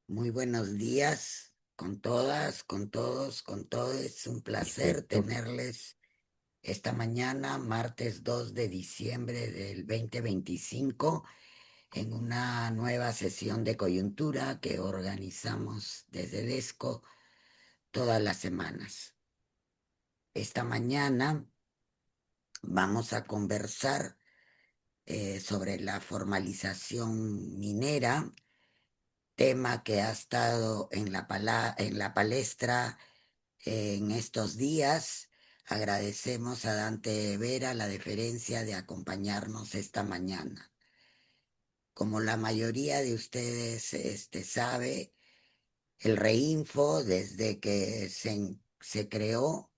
Muy buenos días con todas, con todos, con todos. Es un placer Perfecto. tenerles esta mañana, martes 2 de diciembre del 2025, en una nueva sesión de coyuntura que organizamos desde DESCO todas las semanas. Esta mañana vamos a conversar sobre la formalización minera, tema que ha estado en en la palestra en estos días. Agradecemos a Dante Vera la deferencia de acompañarnos esta mañana. Como la mayoría de ustedes sabe, el Reinfo, desde que se creó,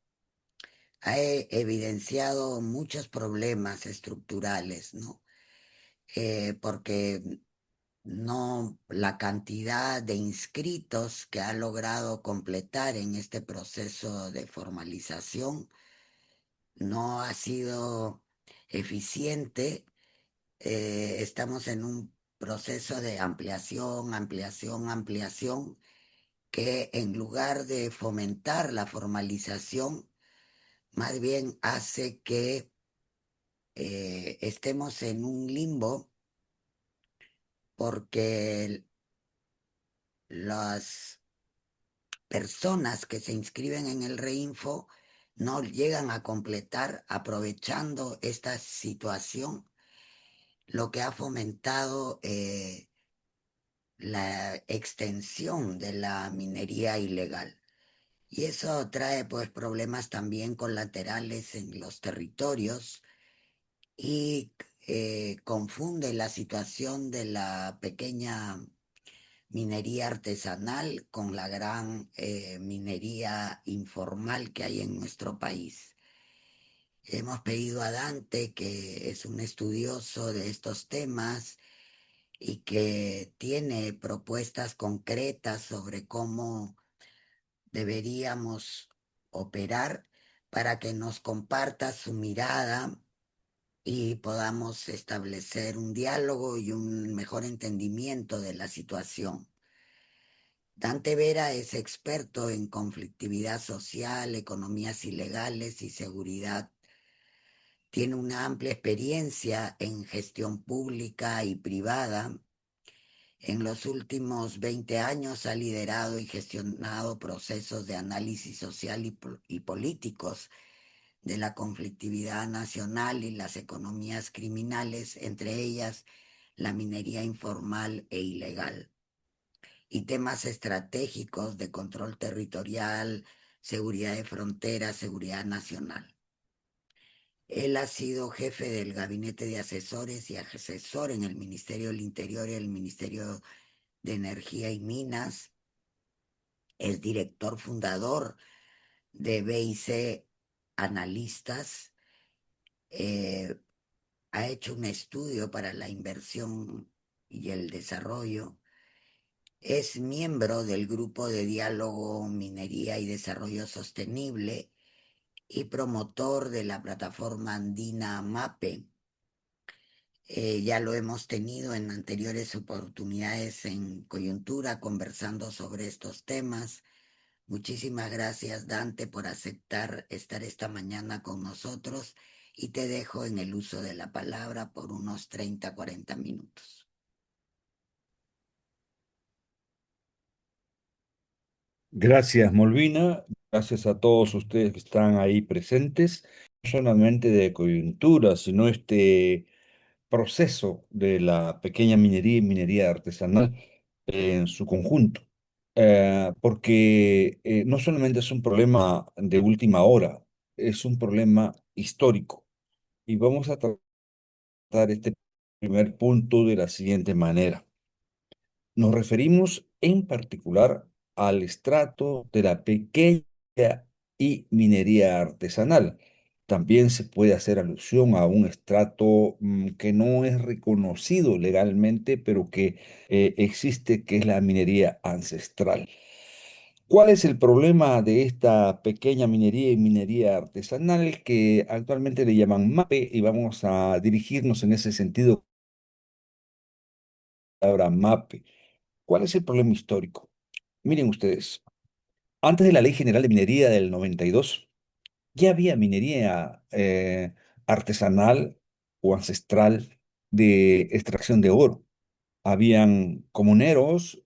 ha evidenciado muchos problemas estructurales, ¿no? Porque no la cantidad de inscritos que ha logrado completar en este proceso de formalización no ha sido eficiente. Estamos en un proceso de ampliación, ampliación, ampliación, que en lugar de fomentar la formalización, más bien hace que estemos en un limbo porque las personas que se inscriben en el Reinfo no llegan a completar aprovechando esta situación, lo que ha fomentado la extensión de la minería ilegal. Y eso trae pues problemas también colaterales en los territorios y confunde la situación de la pequeña minería artesanal con la gran minería informal que hay en nuestro país. Hemos pedido a Dante, que es un estudioso de estos temas y que tiene propuestas concretas sobre cómo deberíamos operar, para que nos comparta su mirada y podamos establecer un diálogo y un mejor entendimiento de la situación. Dante Vera es experto en conflictividad social, economías ilegales y seguridad. Tiene una amplia experiencia en gestión pública y privada. En los últimos 20 años ha liderado y gestionado procesos de análisis social y políticos de la conflictividad nacional y las economías criminales, entre ellas la minería informal e ilegal, y temas estratégicos de control territorial, seguridad de fronteras, seguridad nacional. Él ha sido jefe del gabinete de asesores y asesor en el Ministerio del Interior y el Ministerio de Energía y Minas. Es director fundador de BIC Analistas. eh, ha hecho un estudio para la inversión y el desarrollo. Es miembro del Grupo de Diálogo Minería y Desarrollo Sostenible y promotor de la plataforma andina MAPE. Ya lo hemos tenido en anteriores oportunidades en coyuntura conversando sobre estos temas. Muchísimas gracias, Dante, por aceptar estar esta mañana con nosotros, y te dejo en el uso de la palabra por unos 30, 40 minutos. Gracias, Molvina. Gracias a todos ustedes que están ahí presentes. No solamente de coyuntura, sino este proceso de la pequeña minería y minería artesanal en su conjunto. Porque no solamente es un problema de última hora, es un problema histórico. Y vamos a tratar este primer punto de la siguiente manera. Nos referimos en particular al estrato de la pequeña y minería artesanal. También se puede hacer alusión a un estrato que no es reconocido legalmente, pero que existe, que es la minería ancestral. ¿Cuál es el problema de esta pequeña minería y minería artesanal que actualmente le llaman MAPE? Y vamos a dirigirnos en ese sentido a la palabra MAPE. ¿Cuál es el problema histórico? Miren ustedes, antes de la Ley General de Minería del 92, ya había minería artesanal o ancestral de extracción de oro. Habían comuneros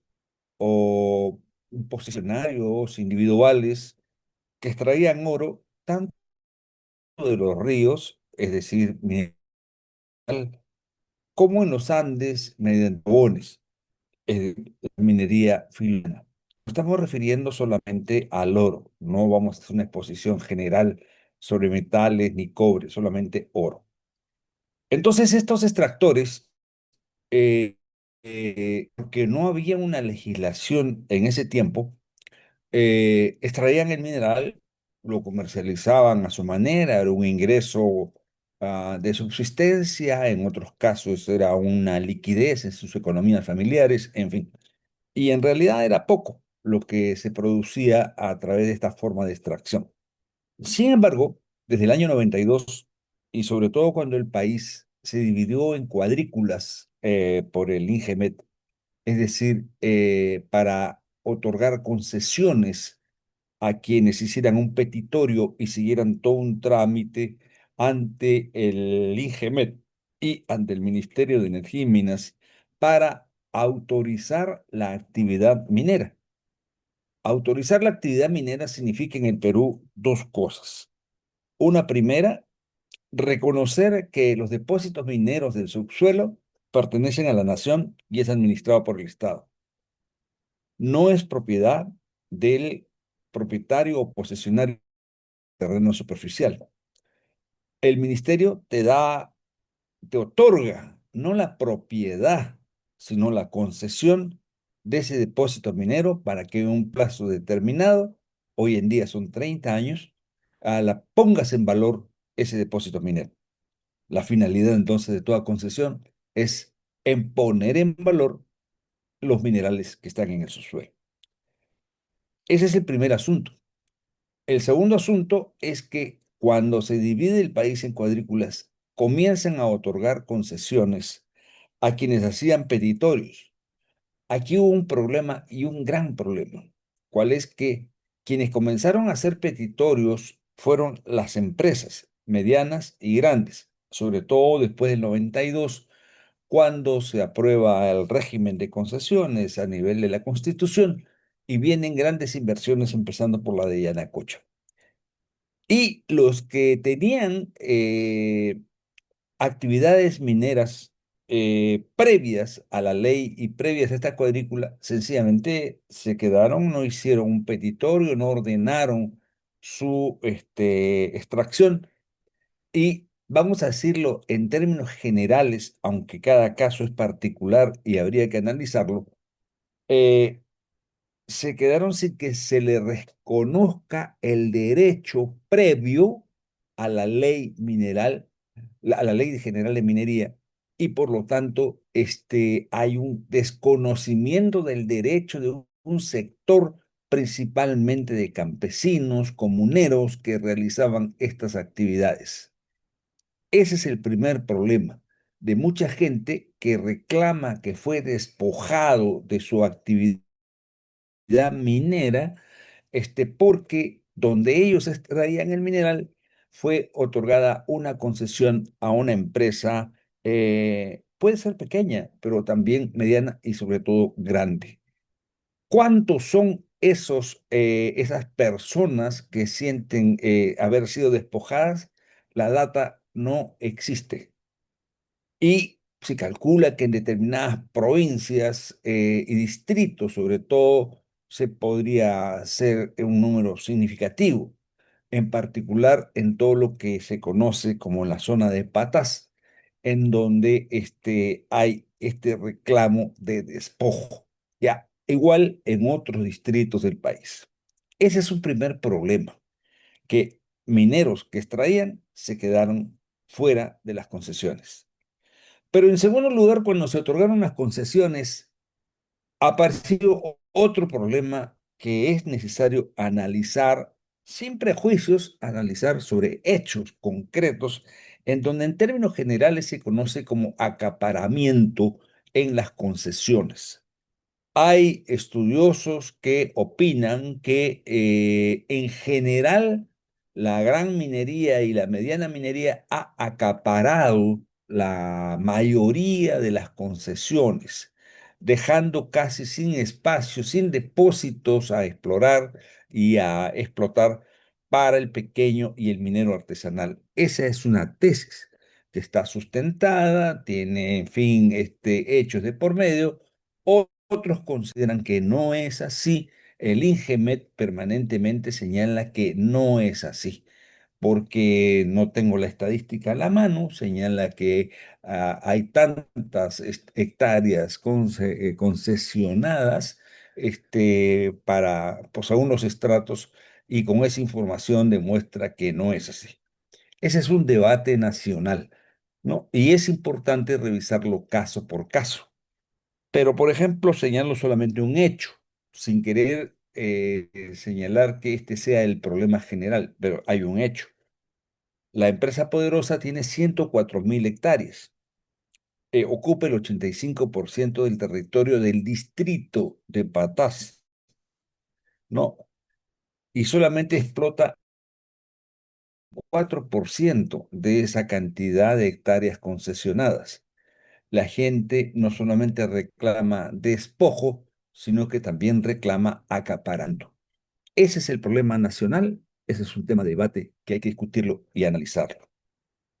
o posesionarios individuales que extraían oro tanto de los ríos, es decir, mineral, como en los Andes mediante carbones, minería filona. No estamos refiriendo solamente al oro, no vamos a hacer una exposición general sobre metales ni cobre, solamente oro. Entonces, estos extractores, porque no había una legislación en ese tiempo, extraían el mineral, lo comercializaban a su manera, era un ingreso de subsistencia, en otros casos era una liquidez en sus economías familiares, en fin. Y en realidad era poco lo que se producía a través de esta forma de extracción. Sin embargo, desde el año 92, y sobre todo cuando el país se dividió en cuadrículas por el INGEMET, es decir, para otorgar concesiones a quienes hicieran un petitorio y siguieran todo un trámite ante el INGEMET y ante el Ministerio de Energía y Minas para autorizar la actividad minera. Autorizar la actividad minera significa en el Perú dos cosas. Una primera, reconocer que los depósitos mineros del subsuelo pertenecen a la nación y es administrado por el Estado. No es propiedad del propietario o posesionario del terreno superficial. El ministerio te otorga no la propiedad, sino la concesión de ese depósito minero para que en un plazo determinado, hoy en día son 30 años, pongas en valor ese depósito minero. La finalidad entonces de toda concesión es en poner en valor los minerales que están en el subsuelo. Ese es el primer asunto. El segundo asunto es que cuando se divide el país en cuadrículas, comienzan a otorgar concesiones a quienes hacían petitorios. Aquí hubo un problema y un gran problema, cuál es que quienes comenzaron a hacer petitorios fueron las empresas medianas y grandes, sobre todo después del 92, cuando se aprueba el régimen de concesiones a nivel de la Constitución y vienen grandes inversiones empezando por la de Yanacocha. Y los que tenían actividades mineras previas a la ley y previas a esta cuadrícula, sencillamente se quedaron, no hicieron un petitorio, no ordenaron su extracción. Y vamos a decirlo en términos generales, aunque cada caso es particular y habría que analizarlo, eh, se quedaron sin que se le reconozca el derecho previo a la ley mineral, a la ley general de minería, y por lo tanto hay un desconocimiento del derecho de un sector, principalmente de campesinos, comuneros que realizaban estas actividades. Ese es el primer problema de mucha gente que reclama que fue despojado de su actividad minera, porque donde ellos extraían el mineral fue otorgada una concesión a una empresa, puede ser pequeña, pero también mediana y sobre todo grande. ¿Cuántos son esas personas que sienten haber sido despojadas? La data no existe. Y se calcula que en determinadas provincias y distritos, sobre todo, se podría hacer un número significativo, en particular en todo lo que se conoce como la zona de Patas, en donde hay este reclamo de despojo. Ya, igual en otros distritos del país. Ese es un primer problema, que mineros que extraían se quedaron fuera de las concesiones. Pero en segundo lugar, cuando se otorgaron las concesiones, apareció otro problema que es necesario analizar sin prejuicios, analizar sobre hechos concretos, en donde en términos generales se conoce como acaparamiento en las concesiones. Hay estudiosos que opinan que en general la gran minería y la mediana minería ha acaparado la mayoría de las concesiones, dejando casi sin espacio, sin depósitos a explorar y a explotar para el pequeño y el minero artesanal. Esa es una tesis que está sustentada, tiene, en fin, hechos de por medio. Otros consideran que no es así. El INGEMET permanentemente señala que no es así, porque no tengo la estadística a la mano, señala que hay tantas hectáreas concesionadas para pues, a unos estratos y con esa información demuestra que no es así. Ese es un debate nacional, ¿no? Y es importante revisarlo caso por caso. Pero, por ejemplo, señalo solamente un hecho, sin querer señalar que este sea el problema general, pero hay un hecho. La empresa poderosa tiene 104.000 hectáreas, ocupa el 85% del territorio del distrito de Patás, ¿no? Y solamente explota 4% de esa cantidad de hectáreas concesionadas. La gente no solamente reclama despojo, sino que también reclama acaparando. Ese es el problema nacional, ese es un tema de debate que hay que discutirlo y analizarlo.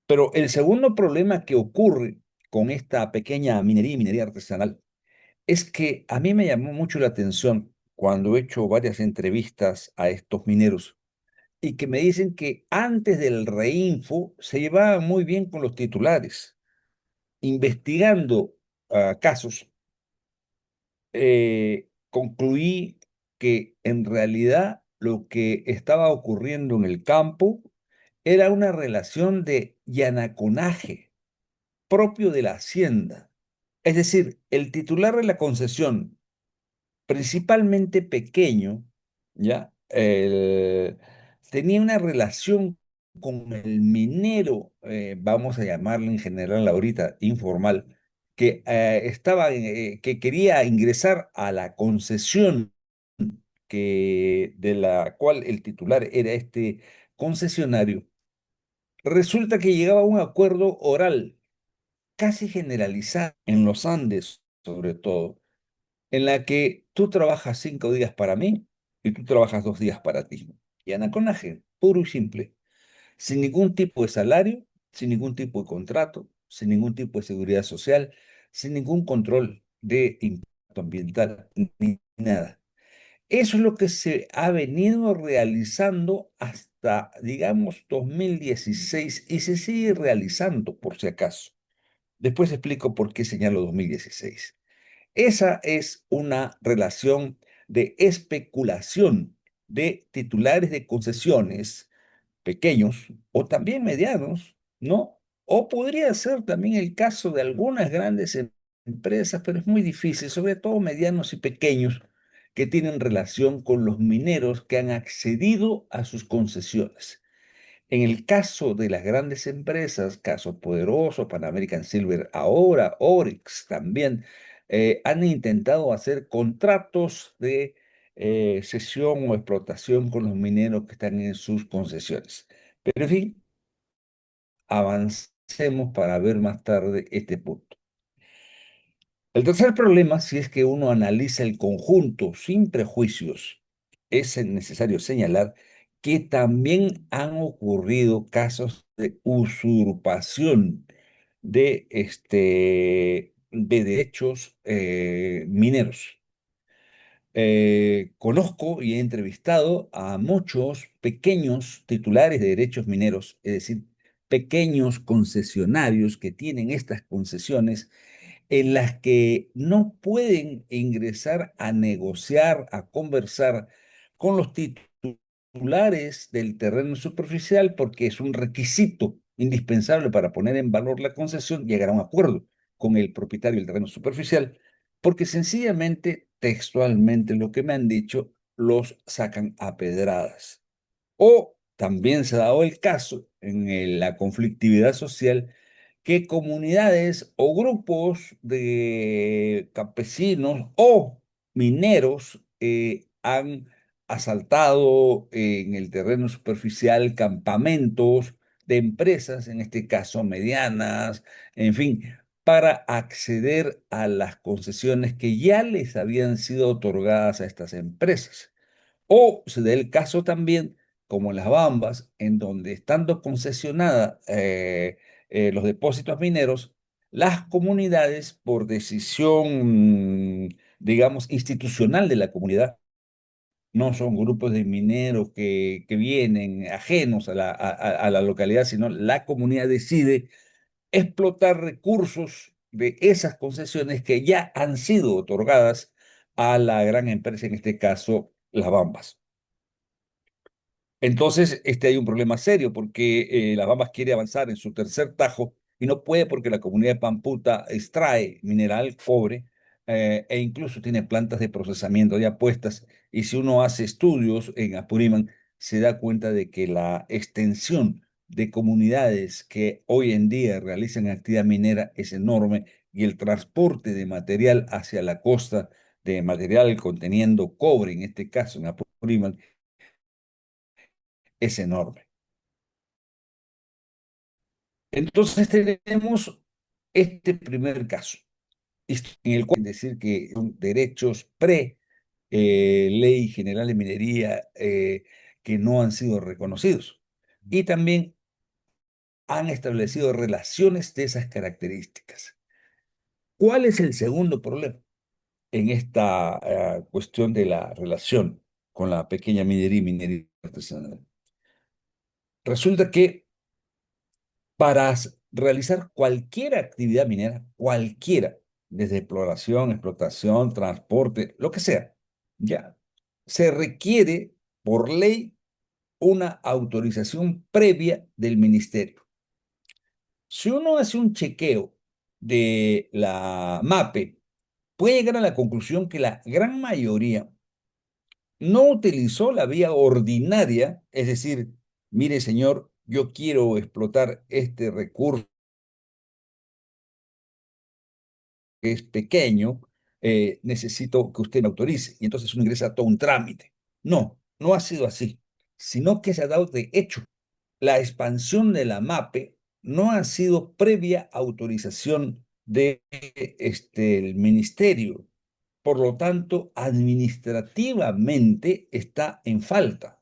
Pero el segundo problema que ocurre con esta pequeña minería y minería artesanal es que a mí me llamó mucho la atención cuando he hecho varias entrevistas a estos mineros y que me dicen que antes del reinfo se llevaban muy bien con los titulares, investigando casos. Concluí que en realidad lo que estaba ocurriendo en el campo era una relación de llanaconaje propio de la hacienda. Es decir, el titular de la concesión, principalmente pequeño, ¿ya? Tenía una relación con el minero, vamos a llamarlo en general ahorita informal, que quería ingresar a la concesión de la cual el titular era este concesionario. Resulta que llegaba a un acuerdo oral casi generalizado en los Andes, sobre todo, en la que tú trabajas 5 días para mí y tú trabajas 2 días para ti. Y anaconaje, puro y simple, sin ningún tipo de salario, sin ningún tipo de contrato, sin ningún tipo de seguridad social, sin ningún control de impacto ambiental, ni nada. Eso es lo que se ha venido realizando hasta, digamos, 2016 y se sigue realizando, por si acaso. Después explico por qué señalo 2016. Esa es una relación de especulación de titulares de concesiones pequeños o también medianos, ¿no? O podría ser también el caso de algunas grandes empresas, pero es muy difícil, sobre todo medianos y pequeños que tienen relación con los mineros que han accedido a sus concesiones. En el caso de las grandes empresas, caso poderoso, Pan American Silver ahora, Oryx también, han intentado hacer contratos de cesión o explotación con los mineros que están en sus concesiones. Pero en fin, avancemos para ver más tarde este punto. El tercer problema, si es que uno analiza el conjunto sin prejuicios, es necesario señalar que también han ocurrido casos de usurpación de derechos mineros. Conozco y he entrevistado a muchos pequeños titulares de derechos mineros, es decir, pequeños concesionarios que tienen estas concesiones en las que no pueden ingresar a negociar, a conversar con los titulares del terreno superficial porque es un requisito indispensable para poner en valor la concesión, llegar a un acuerdo con el propietario del terreno superficial, porque sencillamente, textualmente, lo que me han dicho, los sacan a pedradas. O también se ha dado el caso en la conflictividad social que comunidades o grupos de campesinos o mineros han asaltado en el terreno superficial campamentos de empresas, en este caso medianas, en fin, para acceder a las concesiones que ya les habían sido otorgadas a estas empresas. O se da el caso también, como en las Bambas, en donde estando concesionadas los depósitos mineros, las comunidades, por decisión, digamos, institucional de la comunidad, no son grupos de mineros que vienen ajenos a a la localidad, sino la comunidad decide explotar recursos de esas concesiones que ya han sido otorgadas a la gran empresa, en este caso, las Bambas. Entonces, hay un problema serio porque Las Bambas quiere avanzar en su tercer tajo y no puede porque la comunidad de Pamputa extrae mineral, cobre, e incluso tiene plantas de procesamiento ya puestas. Y si uno hace estudios en Apurímac, se da cuenta de que la extensión de comunidades que hoy en día realizan actividad minera es enorme y el transporte de material hacia la costa, de material conteniendo cobre, en este caso en Apurímac, es enorme. Entonces tenemos este primer caso, en el cual decir que son derechos pre-ley general de minería que no han sido reconocidos. Y también han establecido relaciones de esas características. ¿Cuál es el segundo problema en esta cuestión de la relación con la pequeña minería y minería artesanal? Resulta que para realizar cualquier actividad minera, cualquiera, desde exploración, explotación, transporte, lo que sea, ya, se requiere por ley una autorización previa del ministerio. Si uno hace un chequeo de la MAPE, puede llegar a la conclusión que la gran mayoría no utilizó la vía ordinaria, es decir, mire señor, yo quiero explotar este recurso que es pequeño, necesito que usted me autorice. Y entonces uno ingresa a todo un trámite. No, no ha sido así, sino que se ha dado de hecho. La expansión de la MAPE no ha sido previa autorización de el ministerio. Por lo tanto, administrativamente está en falta.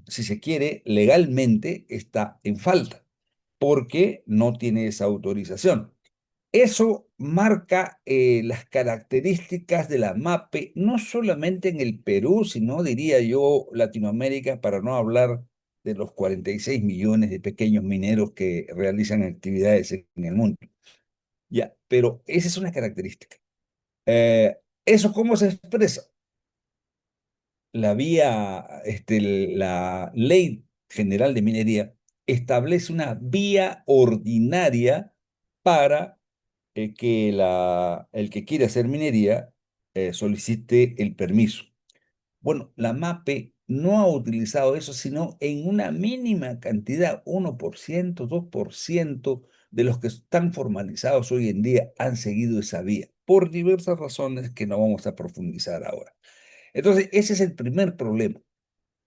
Si se quiere, legalmente está en falta, porque no tiene esa autorización. Eso marca las características de la MAPE, no solamente en el Perú, sino diría yo Latinoamérica, para no hablar de los 46 millones de pequeños mineros que realizan actividades en el mundo. Ya, pero esa es una característica. Eh, ¿Eso cómo se expresa? La Ley General de Minería establece una vía ordinaria para que el que quiere hacer minería solicite el permiso. Bueno, la MAPE no ha utilizado eso, sino en una mínima cantidad, 1%, 2% de los que están formalizados hoy en día han seguido esa vía, por diversas razones que no vamos a profundizar ahora. Entonces, ese es el primer problema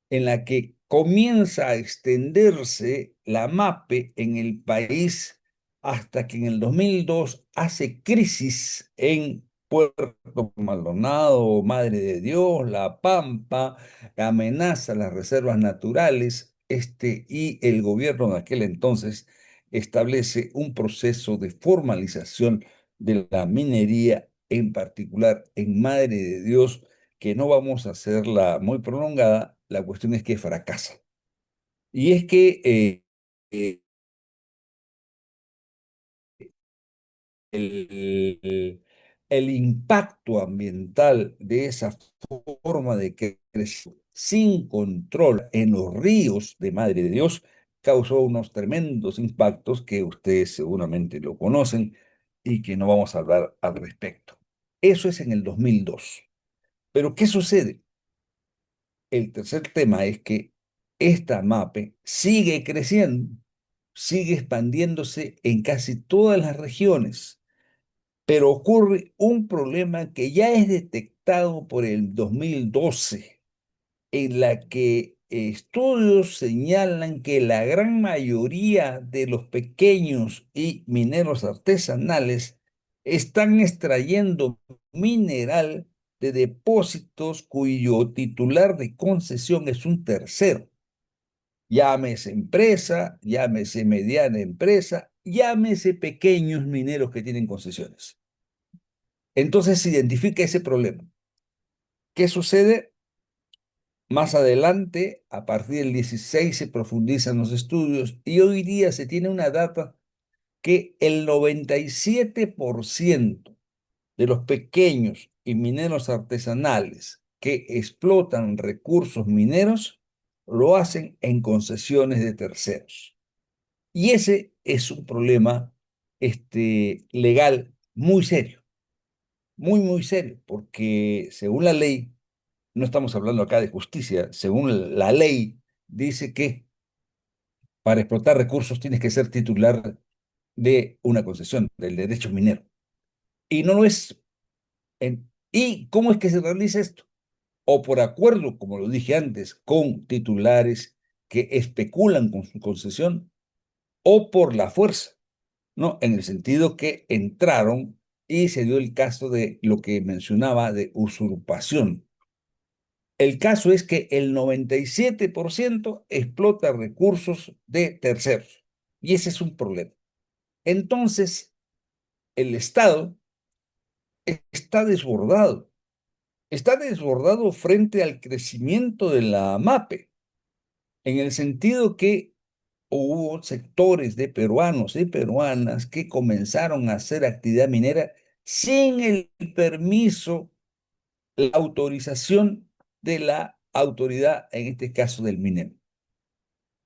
en la que comienza a extenderse la MAPE en el país hasta que en el 2002 hace crisis en Puerto Maldonado, Madre de Dios, La Pampa, amenaza las reservas naturales, y el gobierno de aquel entonces establece un proceso de formalización de la minería, en particular en Madre de Dios, que no vamos a hacerla muy prolongada, la cuestión es que fracasa. Y es que eh, el impacto ambiental de esa forma de crecer sin control en los ríos de Madre de Dios causó unos tremendos impactos que ustedes seguramente lo conocen y que no vamos a hablar al respecto. Eso es en el 2002. Pero ¿qué sucede? El tercer tema es que esta MAPE sigue creciendo, sigue expandiéndose en casi todas las regiones, pero ocurre un problema que ya es estado por el 2012, en la que estudios señalan que la gran mayoría de los pequeños y mineros artesanales están extrayendo mineral de depósitos cuyo titular de concesión es un tercero. Llámese empresa, llámese mediana empresa, llámese pequeños mineros que tienen concesiones. Entonces se identifica ese problema. ¿Qué sucede? Más adelante, a partir del 16, se profundizan los estudios y hoy día se tiene una data que el 97% de los pequeños y mineros artesanales que explotan recursos mineros lo hacen en concesiones de terceros. Y ese es un problema legal muy serio, muy, muy serio, porque según la ley, no estamos hablando acá de justicia, según la ley, dice que para explotar recursos tienes que ser titular de una concesión, del derecho minero. Y no lo es. ¿Y cómo es que se realiza esto? O por acuerdo, como lo dije antes, con titulares que especulan con su concesión, o por la fuerza, ¿no? En el sentido que entraron y se dio el caso de lo que mencionaba de usurpación. El caso es que el 97% explota recursos de terceros y ese es un problema. Entonces, el Estado está desbordado. Está desbordado frente al crecimiento de la MAPE, en el sentido que hubo sectores de peruanos y peruanas que comenzaron a hacer actividad minera sin el permiso, la autorización de la autoridad, en este caso del MINEM.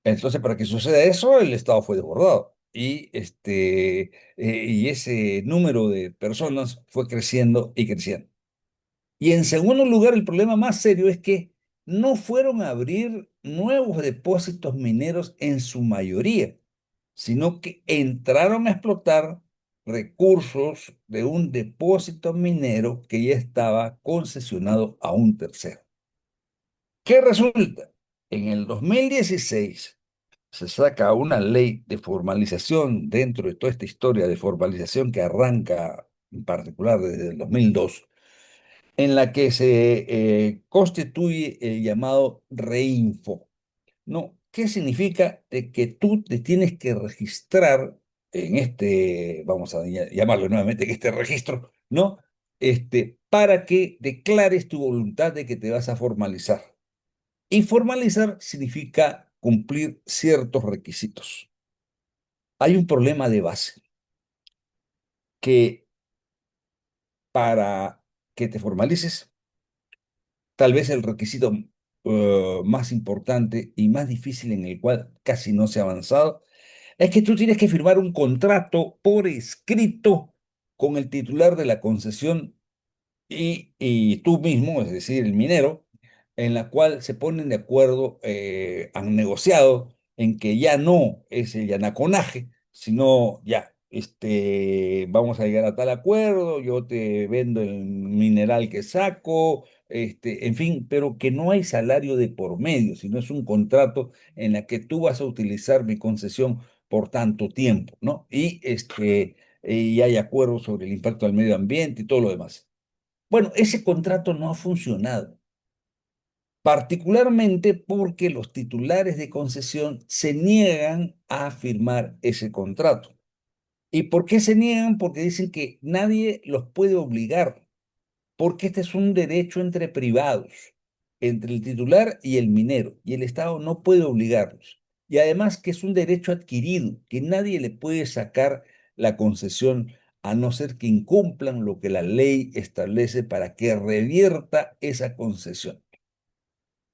Entonces, para que suceda eso, el Estado fue desbordado y ese número de personas fue creciendo y creciendo. Y en segundo lugar, el problema más serio es que no fueron a abrir nuevos depósitos mineros en su mayoría, sino que entraron a explotar recursos de un depósito minero que ya estaba concesionado a un tercero. ¿Qué resulta? En el 2016 se saca una ley de formalización dentro de toda esta historia de formalización que arranca en particular desde el 2002, en la que se constituye el llamado Reinfo, ¿no? ¿Qué significa? De que tú te tienes que registrar en vamos a llamarlo nuevamente, en este registro, ¿no? Para que declares tu voluntad de que te vas a formalizar. Y formalizar significa cumplir ciertos requisitos. Hay un problema de base, que para que te formalices, tal vez el requisito más importante y más difícil, en el cual casi no se ha avanzado, es que tú tienes que firmar un contrato por escrito con el titular de la concesión y tú mismo, es decir, el minero, en la cual se ponen de acuerdo, han negociado en que ya no es el yanaconaje, sino ya, vamos a llegar a tal acuerdo, yo te vendo el mineral que saco, en fin, pero que no hay salario de por medio, sino es un contrato en la que tú vas a utilizar mi concesión por tanto tiempo, ¿no? Y hay acuerdos sobre el impacto al medio ambiente y todo lo demás. Bueno, ese contrato no ha funcionado, particularmente porque los titulares de concesión se niegan a firmar ese contrato. ¿Y por qué se niegan? Porque dicen que nadie los puede obligar, porque este es un derecho entre privados, entre el titular y el minero, y el Estado no puede obligarlos. Y además que es un derecho adquirido, que nadie le puede sacar la concesión a no ser que incumplan lo que la ley establece para que revierta esa concesión.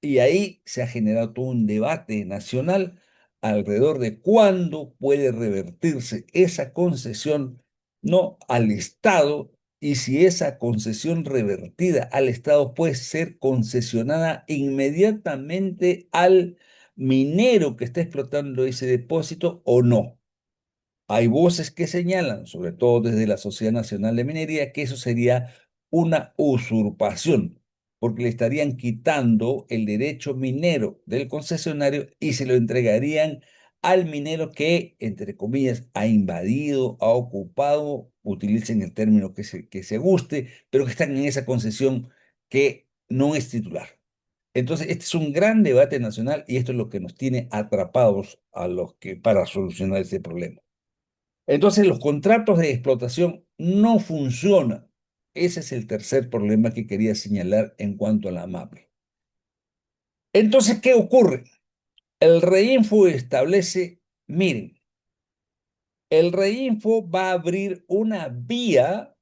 Y ahí se ha generado todo un debate nacional alrededor de cuándo puede revertirse esa concesión, no al Estado, y si esa concesión revertida al Estado puede ser concesionada inmediatamente al minero que está explotando ese depósito o no. Hay voces que señalan, sobre todo desde la Sociedad Nacional de Minería, que eso sería una usurpación, porque le estarían quitando el derecho minero del concesionario y se lo entregarían al minero que, entre comillas, ha invadido, ha ocupado, utilicen el término que se guste, pero que están en esa concesión que no es titular. Entonces, este es un gran debate nacional y esto es lo que nos tiene atrapados a los que para solucionar este problema. Entonces, los contratos de explotación no funcionan. Ese es el tercer problema que quería señalar en cuanto a la MAPE. Entonces, ¿qué ocurre? El REINFO establece, miren, el REINFO va a abrir una vía,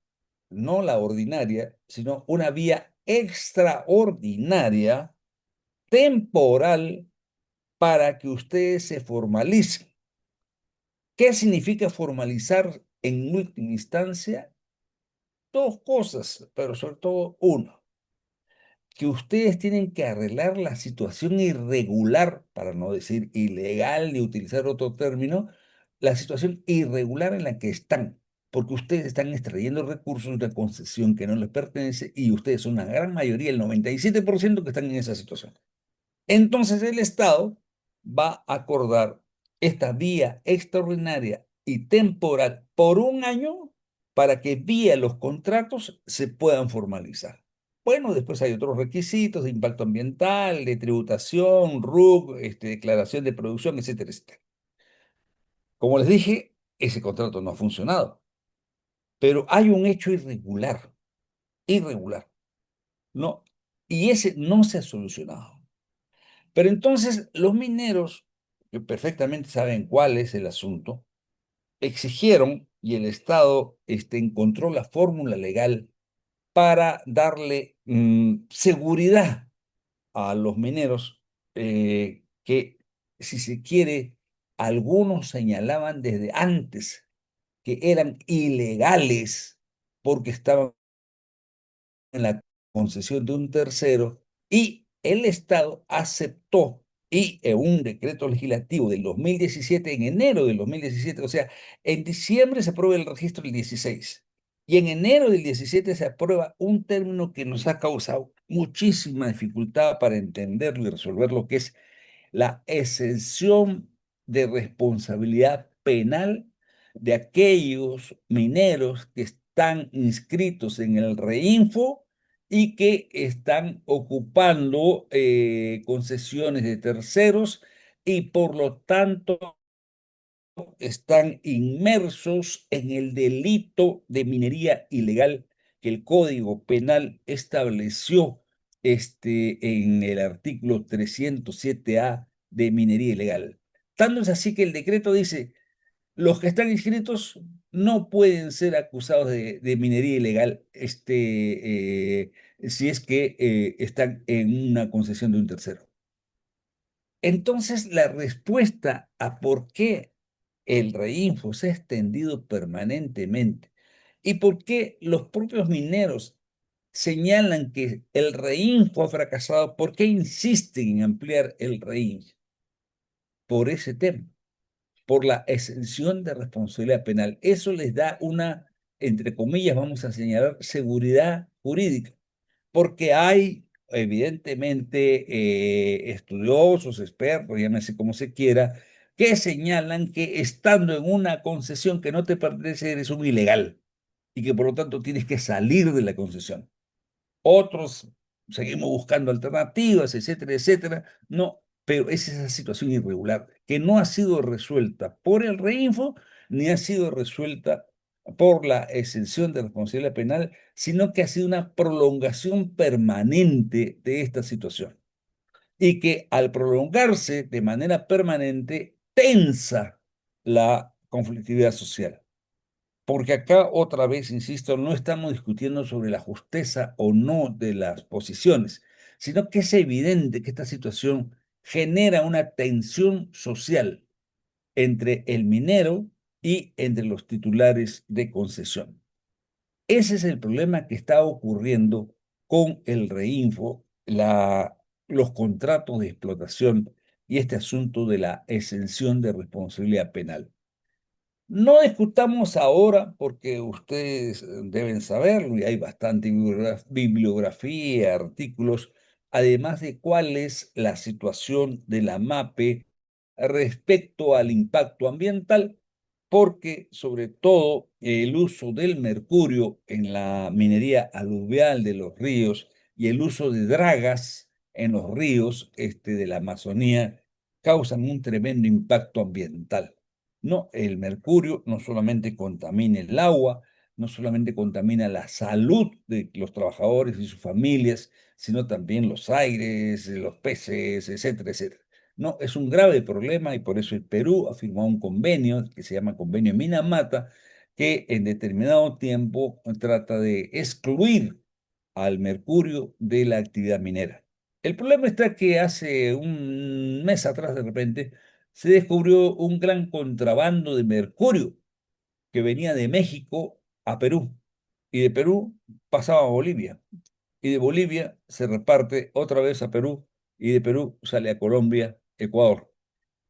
no la ordinaria, sino una vía extraordinaria, temporal, para que ustedes se formalicen. ¿Qué significa formalizar en última instancia? Dos cosas, pero sobre todo una, que ustedes tienen que arreglar la situación irregular, para no decir ilegal ni utilizar otro término, la situación irregular en la que están, porque ustedes están extrayendo recursos de una concesión que no les pertenece y ustedes son una gran mayoría, el 97% que están en esa situación. Entonces el Estado va a acordar esta vía extraordinaria y temporal por un año para que vía los contratos se puedan formalizar. Bueno, después hay otros requisitos de impacto ambiental, de tributación, RUC, declaración de producción, etcétera, etcétera. Como les dije, ese contrato no ha funcionado, pero hay un hecho irregular, irregular, ¿no? Y ese no se ha solucionado. Pero entonces los mineros, que perfectamente saben cuál es el asunto, exigieron y el Estado encontró la fórmula legal para darle seguridad a los mineros que, si se quiere, algunos señalaban desde antes que eran ilegales porque estaban en la concesión de un tercero y el Estado aceptó y en un decreto legislativo del 2017, en enero del 2017, o sea, en diciembre se aprueba el registro el 16 y en enero del 17 se aprueba un término que nos ha causado muchísima dificultad para entenderlo y resolver lo que es la exención de responsabilidad penal de aquellos mineros que están inscritos en el REINFO y que están ocupando concesiones de terceros y por lo tanto están inmersos en el delito de minería ilegal que el Código Penal estableció en el artículo 307A de minería ilegal. Tanto es así que el decreto dice, los que están inscritos no pueden ser acusados de minería ilegal si es que están en una concesión de un tercero. Entonces, la respuesta a por qué el reinfo se ha extendido permanentemente y por qué los propios mineros señalan que el reinfo ha fracasado, ¿por qué insisten en ampliar el reinfo? Por ese tema, por la exención de responsabilidad penal. Eso les da una, entre comillas, vamos a señalar, seguridad jurídica porque hay evidentemente estudiosos, expertos, llámese como se quiera, que señalan que estando en una concesión que no te pertenece eres un ilegal y que por lo tanto tienes que salir de la concesión. Otros seguimos buscando alternativas, etcétera, etcétera. No, pero es esa situación irregular que no ha sido resuelta por el REINFO ni ha sido resuelta por la exención de responsabilidad penal, sino que ha sido una prolongación permanente de esta situación y que al prolongarse de manera permanente tensa la conflictividad social. Porque acá otra vez, insisto, no estamos discutiendo sobre la justeza o no de las posiciones, sino que es evidente que esta situación genera una tensión social entre el minero y entre los titulares de concesión. Ese es el problema que está ocurriendo con el reinfo, los contratos de explotación y este asunto de la exención de responsabilidad penal. No discutamos ahora porque ustedes deben saberlo y hay bastante bibliografía, artículos, además de cuál es la situación de la MAPE respecto al impacto ambiental, porque sobre todo el uso del mercurio en la minería aluvial de los ríos y el uso de dragas en los ríos de la Amazonía causan un tremendo impacto ambiental. No, el mercurio no solamente contamina el agua, no solamente contamina la salud de los trabajadores y sus familias, sino también los aires, los peces, etcétera, etcétera. No, es un grave problema y por eso el Perú ha firmado un convenio que se llama Convenio Minamata, que en determinado tiempo trata de excluir al mercurio de la actividad minera. El problema está que hace un mes atrás, de repente, se descubrió un gran contrabando de mercurio que venía de México a Perú y de Perú pasaba a Bolivia y de Bolivia se reparte otra vez a Perú y de Perú sale a Colombia, Ecuador.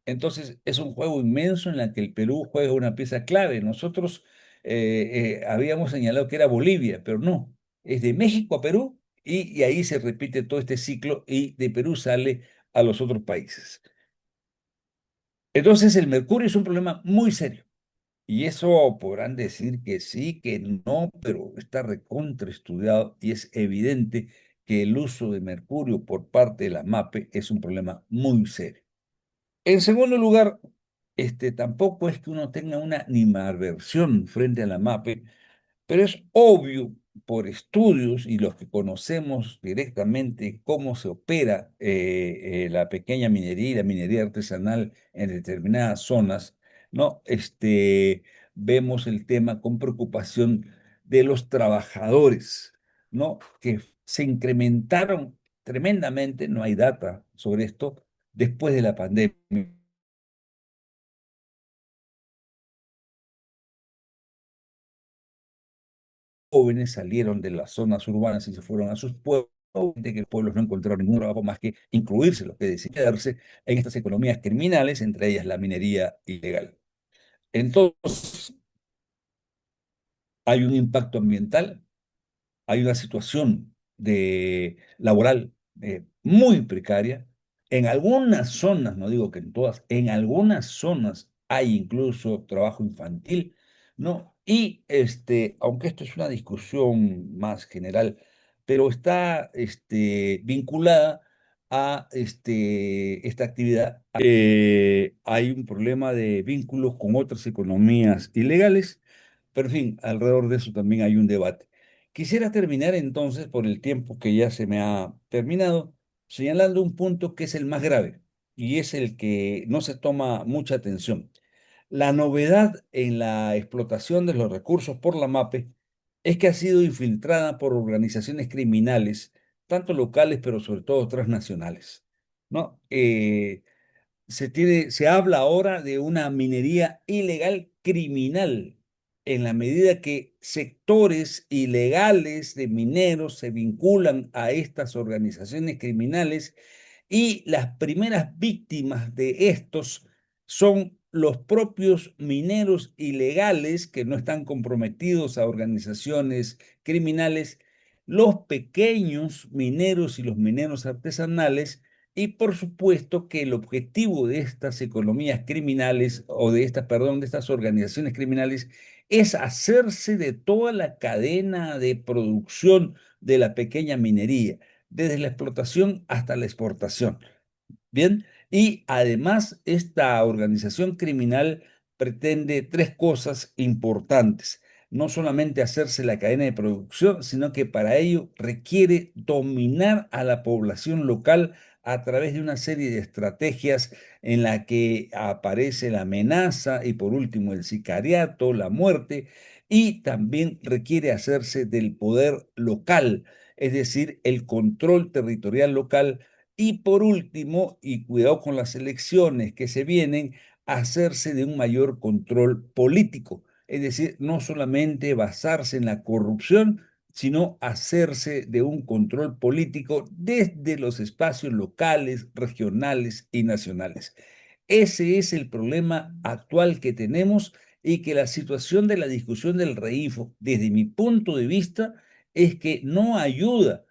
Entonces es un juego inmenso en el que el Perú juega una pieza clave. Nosotros habíamos señalado que era Bolivia, pero no, es de México a Perú y ahí se repite todo este ciclo y de Perú sale a los otros países. Entonces el mercurio es un problema muy serio. Y eso podrán decir que sí, que no, pero está recontraestudiado y es evidente que el uso de mercurio por parte de la MAPE es un problema muy serio. En segundo lugar, tampoco es que uno tenga una animadversión frente a la MAPE, pero es obvio por estudios y los que conocemos directamente cómo se opera la pequeña minería y la minería artesanal en determinadas zonas, ¿no? Vemos el tema con preocupación de los trabajadores, ¿no? Que se incrementaron tremendamente, no hay data sobre esto, después de la pandemia. Jóvenes salieron de las zonas urbanas y se fueron a sus pueblos, de que los pueblos no encontraron ningún trabajo más que incluirse, los que deciden quedarse en estas economías criminales, entre ellas la minería ilegal. Entonces, hay un impacto ambiental, hay una situación laboral muy precaria. En algunas zonas, no digo que en todas, en algunas zonas hay incluso trabajo infantil, ¿no? Y aunque esto es una discusión más general, pero está vinculada a esta actividad. Hay un problema de vínculos con otras economías ilegales, pero en fin, alrededor de eso también hay un debate. Quisiera terminar entonces, por el tiempo que ya se me ha terminado, señalando un punto que es el más grave y es el que no se toma mucha atención. La novedad en la explotación de los recursos por la MAPE es que ha sido infiltrada por organizaciones criminales, tanto locales, pero sobre todo transnacionales, ¿no? Se habla ahora de una minería ilegal criminal, en la medida que sectores ilegales de mineros se vinculan a estas organizaciones criminales y las primeras víctimas de estos son los propios mineros ilegales que no están comprometidos a organizaciones criminales, los pequeños mineros y los mineros artesanales y por supuesto que el objetivo de estas economías criminales o de estas, perdón, de estas organizaciones criminales es hacerse de toda la cadena de producción de la pequeña minería, desde la explotación hasta la exportación. Bien, y además esta organización criminal pretende tres cosas importantes. No solamente hacerse la cadena de producción, sino que para ello requiere dominar a la población local a través de una serie de estrategias en la que aparece la amenaza y por último el sicariato, la muerte, y también requiere hacerse del poder local, es decir, el control territorial local y por último, y cuidado con las elecciones que se vienen, hacerse de un mayor control político. Es decir, no solamente basarse en la corrupción, sino hacerse de un control político desde los espacios locales, regionales y nacionales. Ese es el problema actual que tenemos y que la situación de la discusión del REINFO, desde mi punto de vista, es que no ayuda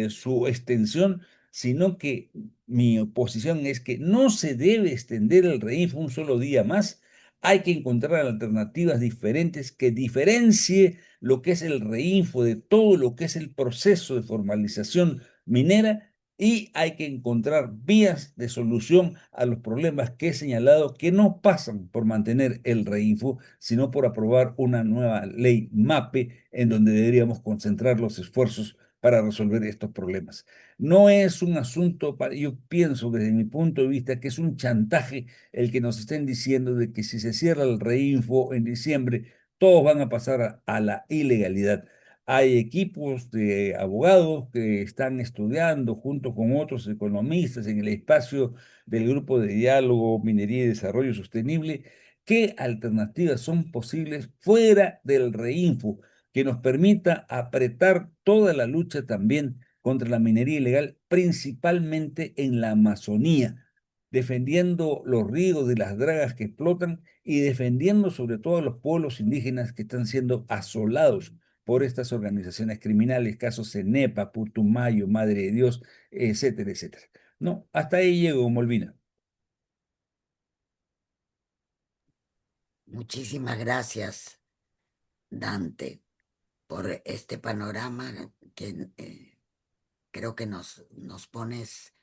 su extensión, sino que mi oposición es que no se debe extender el REINFO un solo día más. Hay que encontrar alternativas diferentes que diferencie lo que es el REINFO de todo lo que es el proceso de formalización minera, y hay que encontrar vías de solución a los problemas que he señalado, que no pasan por mantener el REINFO, sino por aprobar una nueva ley MAPE en donde deberíamos concentrar los esfuerzos para resolver estos problemas. No es un asunto, yo pienso desde mi punto de vista que es un chantaje el que nos estén diciendo de que si se cierra el REINFO en diciembre, todos van a pasar a la ilegalidad. Hay equipos de abogados que están estudiando junto con otros economistas en el espacio del Grupo de Diálogo, Minería y Desarrollo Sostenible, qué alternativas son posibles fuera del REINFO que nos permita apretar toda la lucha también contra la minería ilegal, principalmente en la Amazonía, defendiendo los ríos de las dragas que explotan y defendiendo sobre todo a los pueblos indígenas que están siendo asolados por estas organizaciones criminales, casos Cenepa, Putumayo, Madre de Dios, etcétera, etcétera. No, hasta ahí llego, Molvina. Muchísimas gracias, Dante, por este panorama que creo que nos pones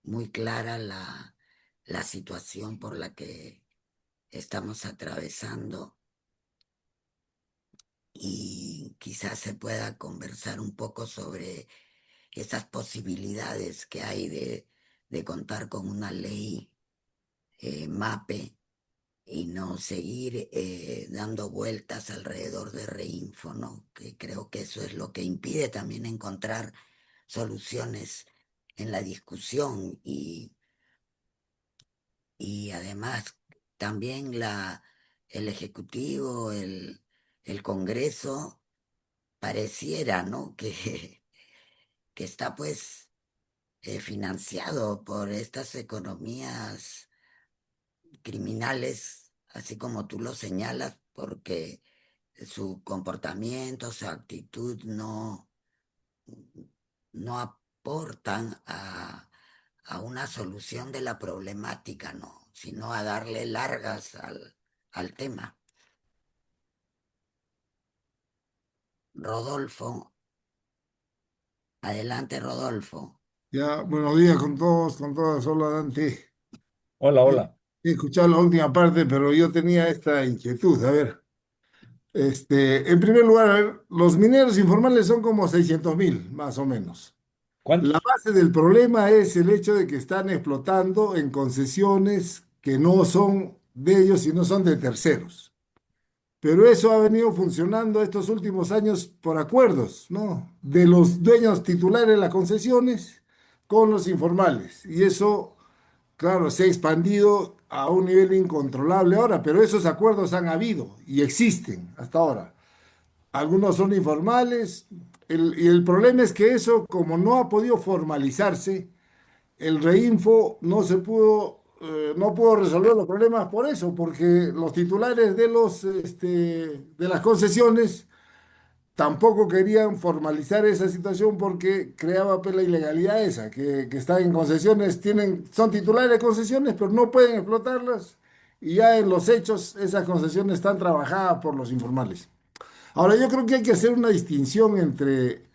muy clara la situación por la que estamos atravesando, y quizás se pueda conversar un poco sobre esas posibilidades que hay de contar con una ley MAPE y no seguir dando vueltas alrededor de Reinfo, ¿no? Que creo que eso es lo que impide también encontrar soluciones en la discusión, y además también el Ejecutivo, el Congreso, pareciera, ¿no? Que está pues financiado por estas economías criminales, así como tú lo señalas, porque su comportamiento, su actitud no aportan a una solución de la problemática, no, sino a darle largas al tema. Rodolfo, adelante, Rodolfo. Ya, buenos días con todos, con todas. Hola, Dante. Hola, He hola. he escuchado la última parte, pero yo tenía esta inquietud. A ver, en primer lugar, a ver, los mineros informales son como 600.000, más o menos. La ¿Cuántos? base del problema es el hecho de que están explotando en concesiones que no son de ellos, sino son de terceros. Pero eso ha venido funcionando estos últimos años por acuerdos, ¿no? De los dueños titulares de las concesiones con los informales. Y eso, claro, se ha expandido a un nivel incontrolable ahora, pero esos acuerdos han habido y existen hasta ahora. Algunos son informales, y el problema es que eso, como no ha podido formalizarse, el Reinfo no pudo resolver los problemas por eso, porque los titulares de las concesiones tampoco querían formalizar esa situación porque creaba pues, la ilegalidad esa, que están en concesiones, son titulares de concesiones, pero no pueden explotarlas, y ya en los hechos esas concesiones están trabajadas por los informales. Ahora, yo creo que hay que hacer una distinción entre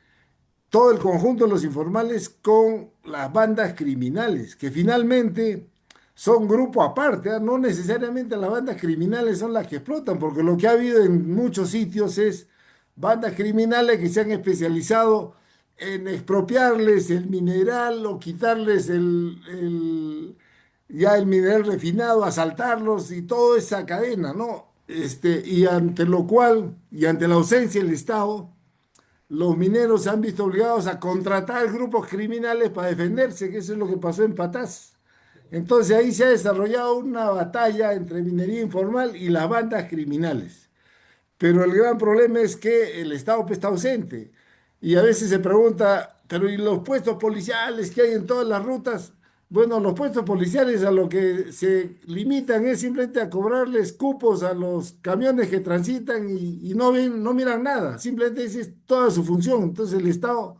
todo el conjunto de los informales con las bandas criminales, que finalmente son grupo aparte, ¿ah? No necesariamente las bandas criminales son las que explotan, porque lo que ha habido en muchos sitios es bandas criminales que se han especializado en expropiarles el mineral o quitarles ya el mineral refinado, asaltarlos y toda esa cadena, ¿no? Y ante lo cual, y ante la ausencia del Estado, los mineros se han visto obligados a contratar grupos criminales para defenderse, que eso es lo que pasó en Patás. Entonces ahí se ha desarrollado una batalla entre minería informal y las bandas criminales. Pero el gran problema es que el Estado pues, está ausente. Y a veces se pregunta, pero ¿y los puestos policiales que hay en todas las rutas? Bueno, los puestos policiales a lo que se limitan es simplemente a cobrarles cupos a los camiones que transitan y no ven, no miran nada, simplemente esa es toda su función. Entonces el Estado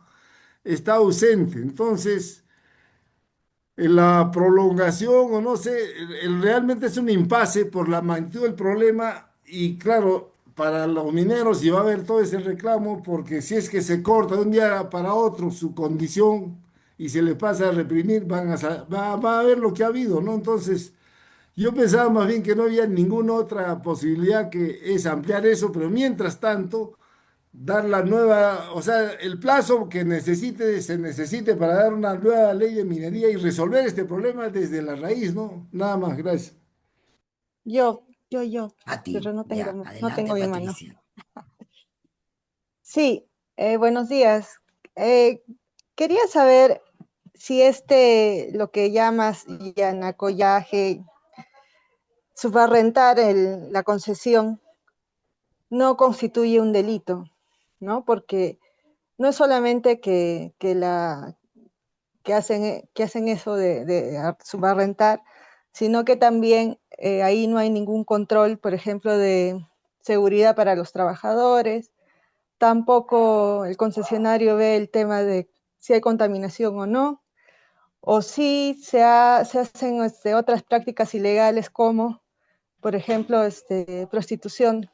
está ausente. Entonces, la prolongación o no sé, realmente es un impasse por la magnitud del problema y claro, para los mineros y va a haber todo ese reclamo porque si es que se corta de un día para otro su condición y se le pasa a reprimir, va a haber lo que ha habido, ¿no? Entonces, yo pensaba más bien que no había ninguna otra posibilidad que es ampliar eso, pero mientras tanto dar la nueva, o sea, el plazo que se necesite para dar una nueva ley de minería y resolver este problema desde la raíz, ¿no? Nada más, gracias. Yo, A ti, pero ya, no adelante tengo mi mano. Patricia. Sí, buenos días. Eh, Quería saber si lo que llamas yanacoyaje, subarrentar la concesión, no constituye un delito, ¿no? Porque no es solamente que hacen eso de subarrentar, sino que también ahí no hay ningún control, por ejemplo, de seguridad para los trabajadores. Tampoco el concesionario ve el tema de si hay contaminación o no, o si se hacen otras prácticas ilegales como, por ejemplo, prostitución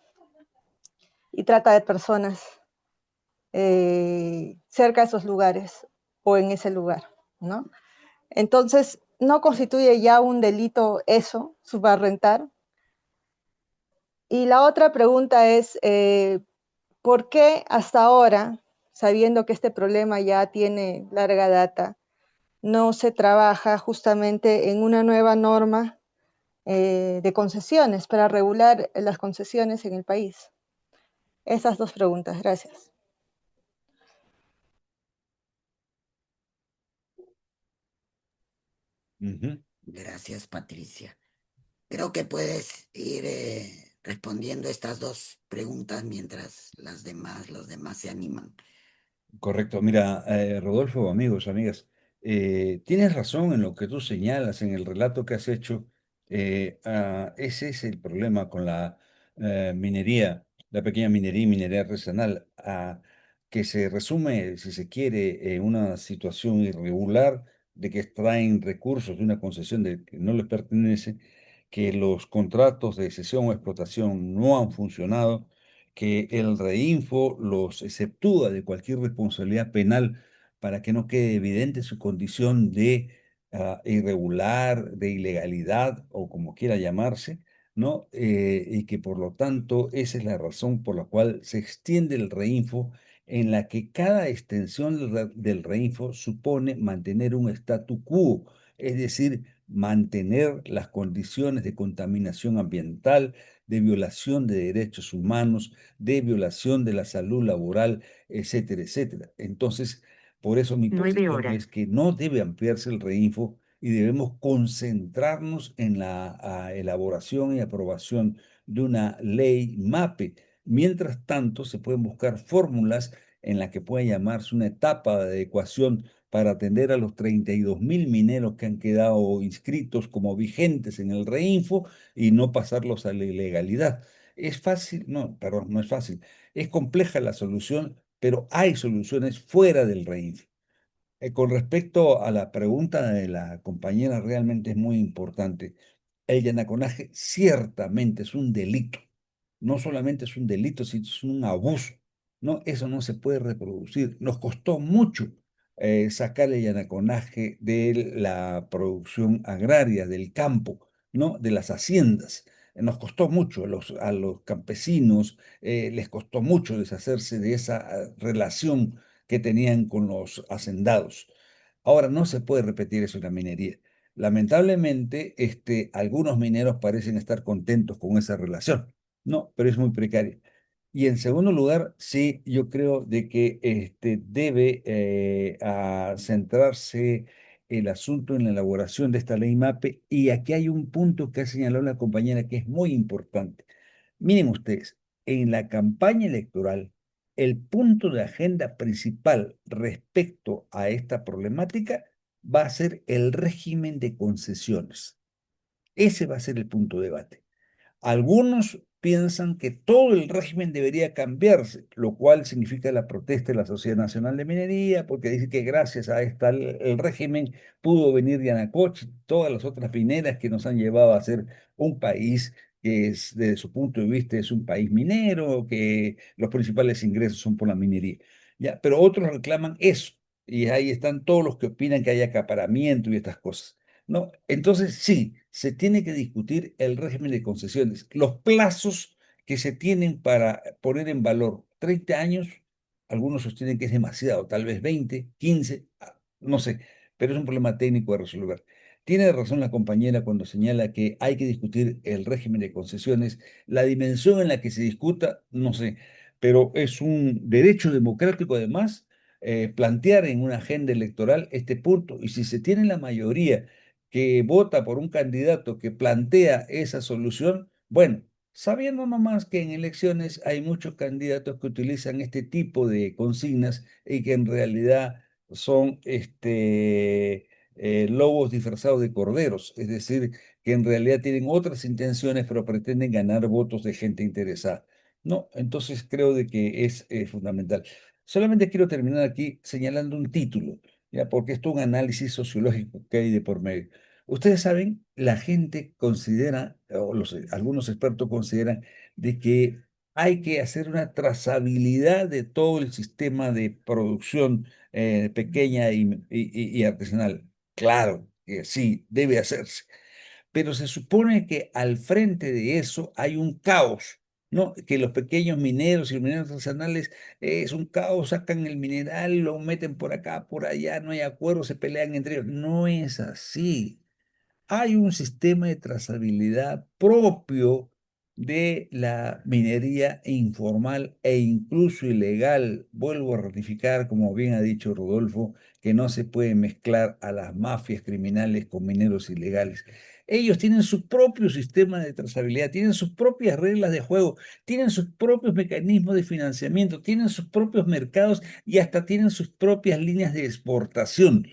y trata de personas cerca de esos lugares o en ese lugar, ¿no? Entonces, no constituye ya un delito eso, subarrentar. Y la otra pregunta es, ¿por qué hasta ahora, sabiendo que este problema ya tiene larga data, no se trabaja justamente en una nueva norma de concesiones para regular las concesiones en el país? Esas dos preguntas, gracias. Ujú. Gracias, Patricia. Creo que puedes ir respondiendo estas dos preguntas mientras los demás se animan. Correcto. Mira, Rodolfo, amigos, amigas, tienes razón en lo que tú señalas, en el relato que has hecho. Ese es el problema con la minería, la pequeña minería y minería artesanal, que se resume, si se quiere, en una situación irregular de que extraen recursos de una concesión que no les pertenece, que los contratos de cesión o explotación no han funcionado, que el Reinfo los exceptúa de cualquier responsabilidad penal para que no quede evidente su condición de irregular, de ilegalidad o como quiera llamarse, ¿no? Y que por lo tanto esa es la razón por la cual se extiende el Reinfo, en la que cada extensión del Reinfo supone mantener un statu quo, es decir, mantener las condiciones de contaminación ambiental, de violación de derechos humanos, de violación de la salud laboral, etcétera, etcétera. Entonces, por eso mi posición es que no debe ampliarse el Reinfo y debemos concentrarnos en la elaboración y aprobación de una ley MAPE. Mientras tanto, se pueden buscar fórmulas en las que pueda llamarse una etapa de adecuación para atender a los 32.000 mineros que han quedado inscritos como vigentes en el Reinfo y no pasarlos a la ilegalidad. ¿Es fácil? No, perdón, no es fácil. Es compleja la solución, pero hay soluciones fuera del REINFO. Con respecto a la pregunta de la compañera, realmente es muy importante. El yanaconaje ciertamente es un delito. No solamente es un delito, sino es un abuso. No, eso no se puede reproducir. Nos costó mucho sacar el yanaconaje de la producción agraria, del campo, ¿no? De las haciendas. Nos costó mucho a los campesinos, les costó mucho deshacerse de esa relación que tenían con los hacendados. Ahora no se puede repetir eso en la minería. Lamentablemente, algunos mineros parecen estar contentos con esa relación, no, pero es muy precaria. Y en segundo lugar, sí, yo creo de que debe centrarse el asunto en la elaboración de esta ley MAPE. Y aquí hay un punto que ha señalado la compañera que es muy importante. Miren ustedes, en la campaña electoral, el punto de agenda principal respecto a esta problemática va a ser el régimen de concesiones. Ese va a ser el punto de debate. Algunos piensan que todo el régimen debería cambiarse, lo cual significa la protesta de la Sociedad Nacional de Minería, porque dice que gracias a el régimen pudo venir Yanacocha, todas las otras mineras que nos han llevado a ser un país que es, desde su punto de vista, es un país minero, que los principales ingresos son por la minería. Ya, pero otros reclaman eso, y ahí están todos los que opinan que hay acaparamiento y estas cosas. ¿No? Entonces, sí, se tiene que discutir el régimen de concesiones. Los plazos que se tienen para poner en valor 30 años, algunos sostienen que es demasiado, tal vez 20, 15, no sé, pero es un problema técnico de resolver. Tiene razón la compañera cuando señala que hay que discutir el régimen de concesiones. La dimensión en la que se discuta, no sé, pero es un derecho democrático además plantear en una agenda electoral este punto. Y si se tiene la mayoría que vota por un candidato que plantea esa solución, bueno, sabiendo nomás que en elecciones hay muchos candidatos que utilizan este tipo de consignas y que en realidad son lobos disfrazados de corderos, es decir, que en realidad tienen otras intenciones, pero pretenden ganar votos de gente interesada. No, entonces creo de que es fundamental. Solamente quiero terminar aquí señalando un título, ya, porque esto es un análisis sociológico que hay de por medio. Ustedes saben, la gente considera, o algunos expertos consideran, de que hay que hacer una trazabilidad de todo el sistema de producción pequeña y artesanal. Claro que sí, debe hacerse, pero se supone que al frente de eso hay un caos, ¿no? Que los pequeños mineros y los mineros artesanales es un caos, sacan el mineral, lo meten por acá, por allá, no hay acuerdo, se pelean entre ellos. No es así. Hay un sistema de trazabilidad propio de la minería informal e incluso ilegal. Vuelvo a ratificar, como bien ha dicho Rodolfo, que no se puede mezclar a las mafias criminales con mineros ilegales. Ellos tienen su propio sistema de trazabilidad, tienen sus propias reglas de juego, tienen sus propios mecanismos de financiamiento, tienen sus propios mercados y hasta tienen sus propias líneas de exportación.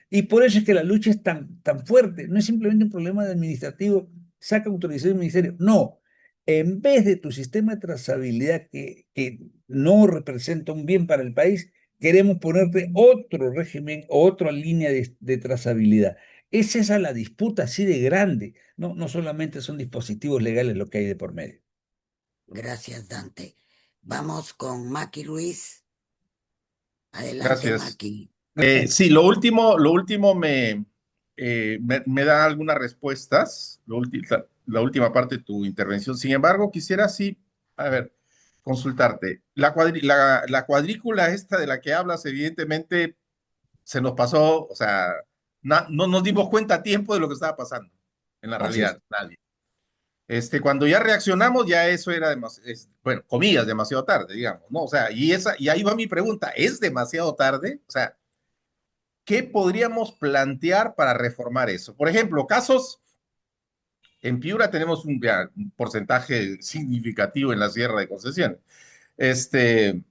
Y por eso es que la lucha es tan fuerte. No es simplemente un problema de administrativo, saca autorización del ministerio. No, en vez de tu sistema de trazabilidad que no representa un bien para el país, queremos ponerte otro régimen, otra línea de trazabilidad. Es esa la disputa así de grande. No, no solamente son dispositivos legales lo que hay de por medio. Gracias, Dante. Vamos con Maki Ruiz. Adelante, Gracias. Maki. Sí, lo último me da algunas respuestas, la última parte de tu intervención. Sin embargo, quisiera sí, a ver, consultarte. La cuadrícula esta de la que hablas, evidentemente, se nos pasó, o sea, no nos dimos cuenta a tiempo de lo que estaba pasando en la Así es. realidad, nadie. Cuando ya reaccionamos, ya eso era bueno, comillas, demasiado tarde, digamos, ¿no? O sea, y ahí va mi pregunta, ¿es demasiado tarde? O sea, ¿qué podríamos plantear para reformar eso? Por ejemplo, casos, en Piura tenemos un porcentaje significativo en la Sierra de Concesiones, este,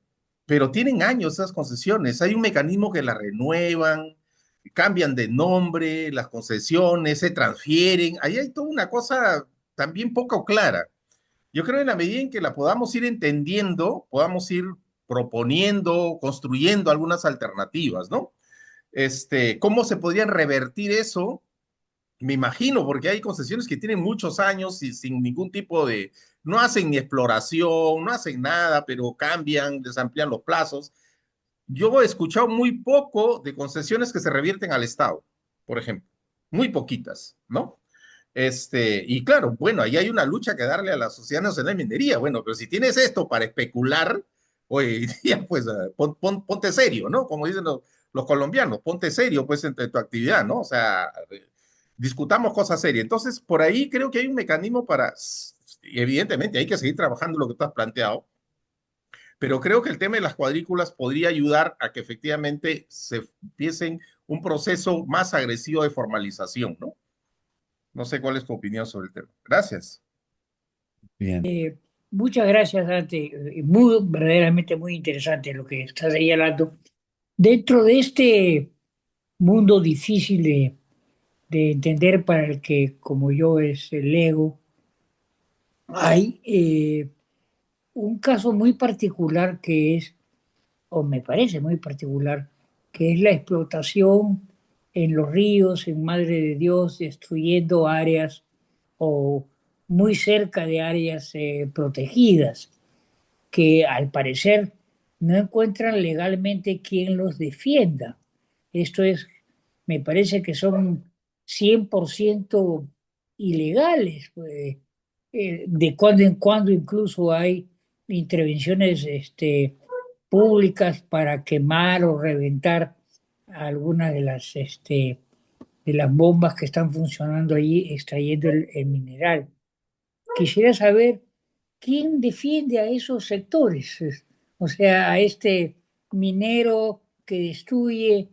pero tienen años esas concesiones, hay un mecanismo que las renuevan, cambian de nombre, las concesiones se transfieren, ahí hay toda una cosa también poco clara. Yo creo en la medida en que la podamos ir entendiendo, podamos ir proponiendo, construyendo algunas alternativas, ¿no? ¿Cómo se podrían revertir eso? Me imagino, porque hay concesiones que tienen muchos años y sin ningún tipo de, no hacen ni exploración, no hacen nada, pero cambian, desamplían los plazos. Yo he escuchado muy poco de concesiones que se revierten al Estado, por ejemplo, muy poquitas, ¿no? Y claro, bueno, ahí hay una lucha que darle a la Sociedad Nacional de Minería. Bueno, pero si tienes esto para especular, oye, ya pues ponte serio, ¿no? Como dicen los colombianos, ponte serio pues entre tu actividad, ¿no? O sea, discutamos cosas serias. Entonces, por ahí creo que hay un mecanismo para, evidentemente, hay que seguir trabajando lo que tú has planteado, pero creo que el tema de las cuadrículas podría ayudar a que efectivamente se empiecen un proceso más agresivo de formalización, ¿no? No sé cuál es tu opinión sobre el tema. Gracias. Bien. Muchas gracias, Dante. Verdaderamente muy interesante lo que estás ahí hablando. Dentro de mundo difícil de entender para el que, como yo, es el ego. Hay un caso muy particular que es, o me parece muy particular, que es la explotación en los ríos, en Madre de Dios, destruyendo áreas o muy cerca de áreas protegidas, que al parecer no encuentran legalmente quien los defienda. Esto es, me parece que son 100% ilegales. Pues, de cuando en cuando incluso hay intervenciones públicas para quemar o reventar algunas de las bombas que están funcionando allí extrayendo el mineral. Quisiera saber quién defiende a esos sectores, o sea, a este minero que destruye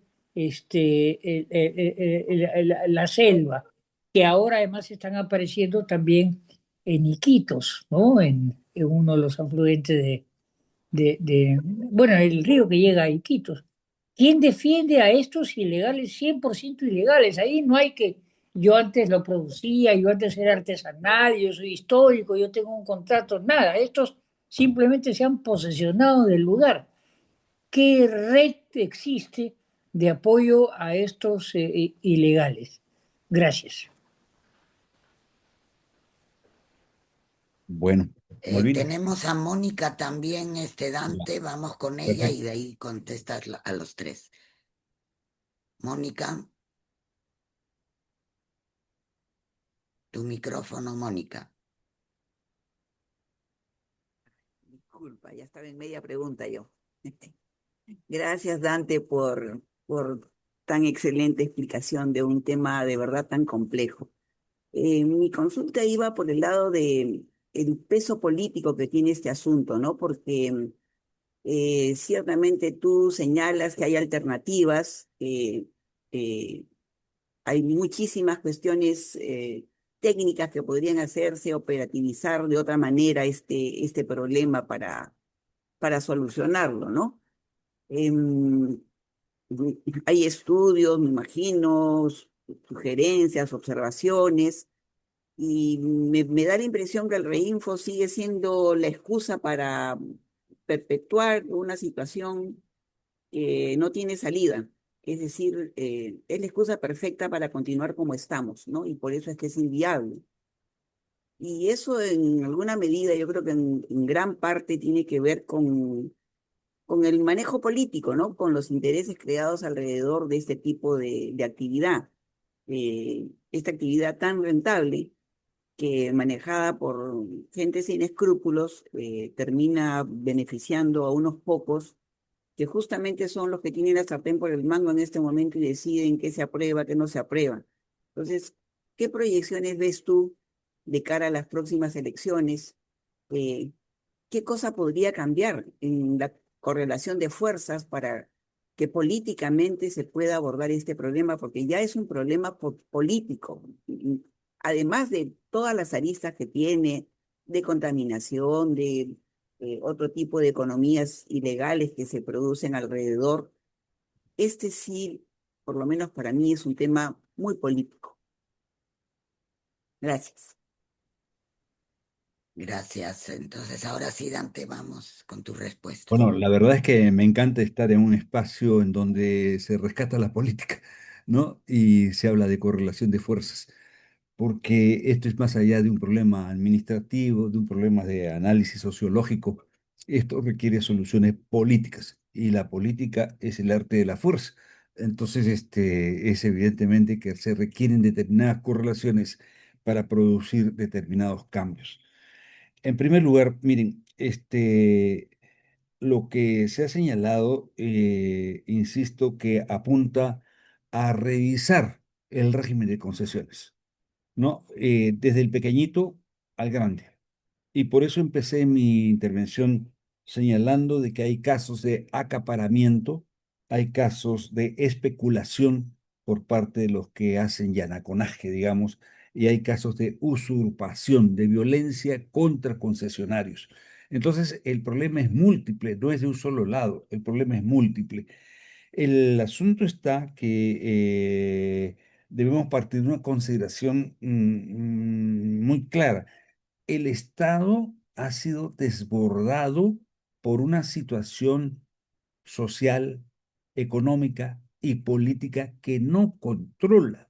la selva, que ahora además están apareciendo también en Iquitos, ¿no? En uno de los afluentes bueno, el río que llega a Iquitos. ¿Quién defiende a estos ilegales, 100% ilegales? Ahí no hay que, yo antes lo producía, yo antes era artesanal, yo soy histórico, yo tengo un contrato, nada. Estos simplemente se han posesionado del lugar. ¿Qué red existe de apoyo a estos ilegales? Gracias. Bueno, Molina. Tenemos a Mónica también, Ya, Dante, vamos con ella y perfecto. de ahí contestas a los tres. Mónica, tu micrófono, Mónica. Disculpa, ya estaba en media pregunta yo. Gracias, Dante, por tan excelente explicación de un tema de verdad tan complejo. Mi consulta iba por el lado de el peso político que tiene este asunto, ¿no? Porque ciertamente tú señalas que hay alternativas, eh, hay muchísimas cuestiones técnicas que podrían hacerse, operativizar de otra manera este problema para solucionarlo, ¿no? Em, Hay estudios, me imagino, sugerencias, observaciones, y me da la impresión que el reinfo sigue siendo la excusa para perpetuar una situación que no tiene salida. Es decir, es la excusa perfecta para continuar como estamos, ¿no? Y por eso es que es inviable. Y eso en alguna medida yo creo que en gran parte tiene que ver con el manejo político, ¿no? Con los intereses creados alrededor de este tipo de actividad. Esta actividad tan rentable que manejada por gente sin escrúpulos termina beneficiando a unos pocos que justamente son los que tienen la sartén por el mango en este momento y deciden qué se aprueba, qué no se aprueba. Entonces, ¿qué proyecciones ves tú de cara a las próximas elecciones? Eh, ¿Qué cosa podría cambiar en la correlación de fuerzas para que políticamente se pueda abordar este problema? Porque ya es un problema político, además de todas las aristas que tiene de contaminación, de otro tipo de economías ilegales que se producen alrededor. Este sí, por lo menos para mí, es un tema muy político. Gracias. Gracias. Entonces, ahora sí, Dante, vamos con tus respuestas. Bueno, la verdad es que me encanta estar en un espacio en donde se rescata la política, ¿no? Y se habla de correlación de fuerzas, porque esto es más allá de un problema administrativo, de un problema de análisis sociológico. Esto requiere soluciones políticas y la política es el arte de la fuerza. Entonces, es evidentemente que se requieren determinadas correlaciones para producir determinados cambios. En primer lugar, miren, lo que se ha señalado, insisto, que apunta a revisar el régimen de concesiones, ¿no? Desde el pequeñito al grande. Y por eso empecé mi intervención señalando de que hay casos de acaparamiento, hay casos de especulación por parte de los que hacen llanaconaje, digamos, y hay casos de usurpación, de violencia contra concesionarios. Entonces, el problema es múltiple, no es de un solo lado, el problema es múltiple. El asunto está que debemos partir de una consideración muy clara. El Estado ha sido desbordado por una situación social, económica y política que no controla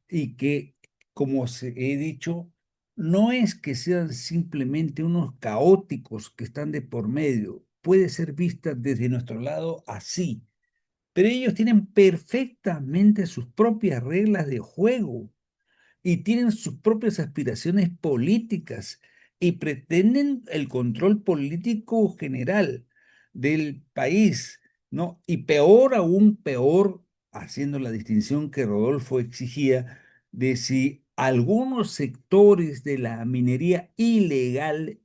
y que, como he dicho, no es que sean simplemente unos caóticos que están de por medio, puede ser vista desde nuestro lado así, pero ellos tienen perfectamente sus propias reglas de juego y tienen sus propias aspiraciones políticas y pretenden el control político general del país, ¿no? Y peor aún, peor, haciendo la distinción que Rodolfo exigía, de si algunos sectores de la minería ilegal,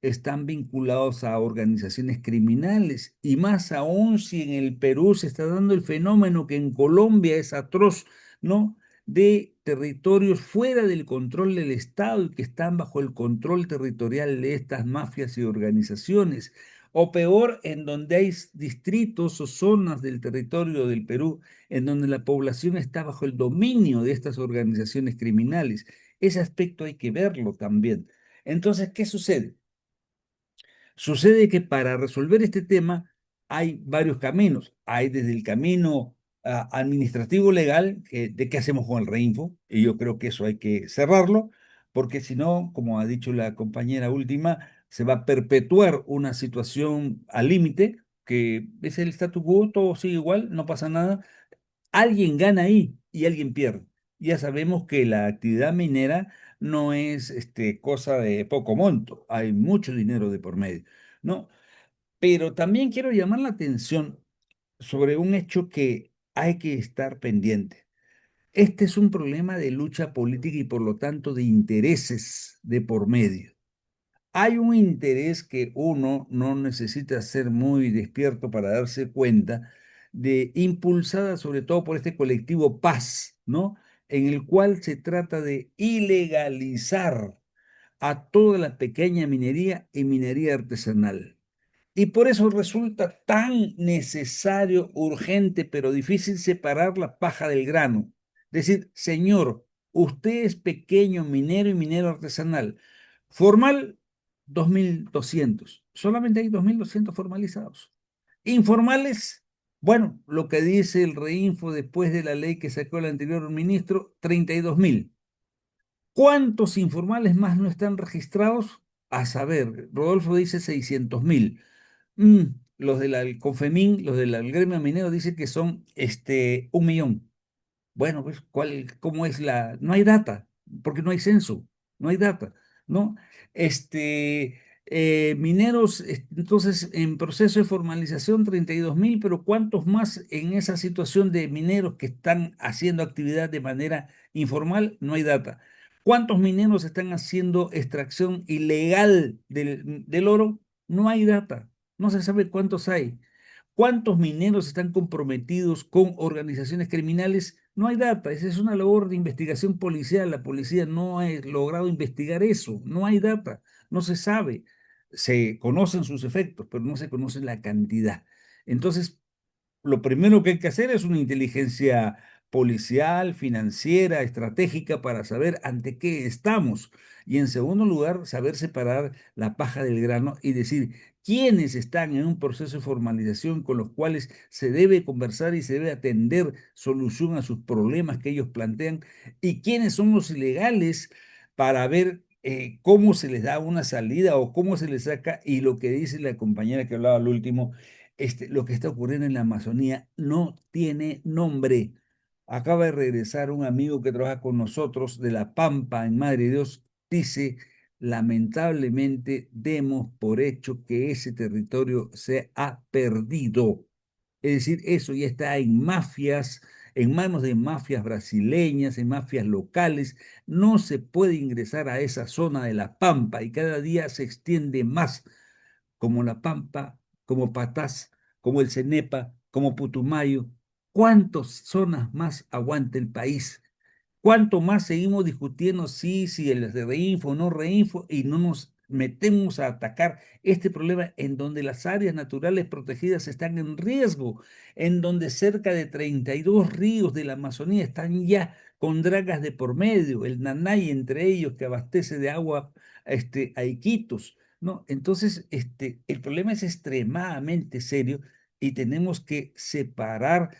están vinculados a organizaciones criminales, y más aún si en el Perú se está dando el fenómeno que en Colombia es atroz, ¿no? De territorios fuera del control del Estado y que están bajo el control territorial de estas mafias y organizaciones, o peor, en donde hay distritos o zonas del territorio del Perú en donde la población está bajo el dominio de estas organizaciones criminales. Ese aspecto hay que verlo también. Entonces, ¿qué sucede? Sucede que para resolver este tema hay varios caminos. Hay desde el camino administrativo legal, de qué hacemos con el Reinfo, y yo creo que eso hay que cerrarlo, porque si no, como ha dicho la compañera última, se va a perpetuar una situación al límite, que es el status quo, todo sigue igual, no pasa nada, alguien gana ahí y alguien pierde. Ya sabemos que la actividad minera no es cosa de poco monto, hay mucho dinero de por medio, ¿no? Pero también quiero llamar la atención sobre un hecho que hay que estar pendiente. Este es un problema de lucha política y por lo tanto de intereses de por medio. Hay un interés que uno no necesita ser muy despierto para darse cuenta de, impulsada sobre todo por este colectivo Paz, ¿no? En el cual se trata de ilegalizar a toda la pequeña minería y minería artesanal. Y por eso resulta tan necesario, urgente, pero difícil separar la paja del grano. Decir, señor, usted es pequeño minero y minero artesanal. Formal, 2.200. Solamente hay 2.200 formalizados. Informales, bueno, lo que dice el Reinfo después de la ley que sacó el anterior ministro, 32.000. ¿Cuántos informales más no están registrados? A saber, Rodolfo dice 600.000. Mm, los del Confemín, los del gremio minero dicen que son 1.000.000. Bueno, pues, ¿cómo es la? No hay data, porque no hay censo, no hay data, ¿no? Mineros, entonces, en proceso de formalización, 32.000, pero ¿cuántos más en esa situación de mineros que están haciendo actividad de manera informal? No hay data. ¿Cuántos mineros están haciendo extracción ilegal del oro? No hay data, no se sabe cuántos hay. ¿Cuántos mineros están comprometidos con organizaciones criminales? No hay data, esa es una labor de investigación policial. La policía no ha logrado investigar eso, no hay data, no se sabe. Se conocen sus efectos, pero no se conoce la cantidad. Entonces, lo primero que hay que hacer es una inteligencia policial, financiera, estratégica para saber ante qué estamos. Y en segundo lugar, saber separar la paja del grano y decir quiénes están en un proceso de formalización con los cuales se debe conversar y se debe atender solución a sus problemas que ellos plantean y quiénes son los ilegales para ver cómo se les da una salida o cómo se les saca. Y lo que dice la compañera que hablaba al último, lo que está ocurriendo en la Amazonía no tiene nombre. Acaba de regresar un amigo que trabaja con nosotros de La Pampa, en Madre de Dios, dice, lamentablemente demos por hecho que ese territorio se ha perdido. Es decir, eso ya está en mafias, en manos de mafias brasileñas, en mafias locales. No se puede ingresar a esa zona de La Pampa y cada día se extiende más, como La Pampa, como Patás, como el Cenepa, como Putumayo. ¿Cuántas zonas más aguanta el país? ¿Cuánto más seguimos discutiendo si el de reinfo o no reinfo y no nos metemos a atacar este problema en donde las áreas naturales protegidas están en riesgo, en donde cerca de 32 ríos de la Amazonía están ya con dragas de por medio, el Nanay entre ellos que abastece de agua a Iquitos, ¿no? Entonces, el problema es extremadamente serio y tenemos que separar,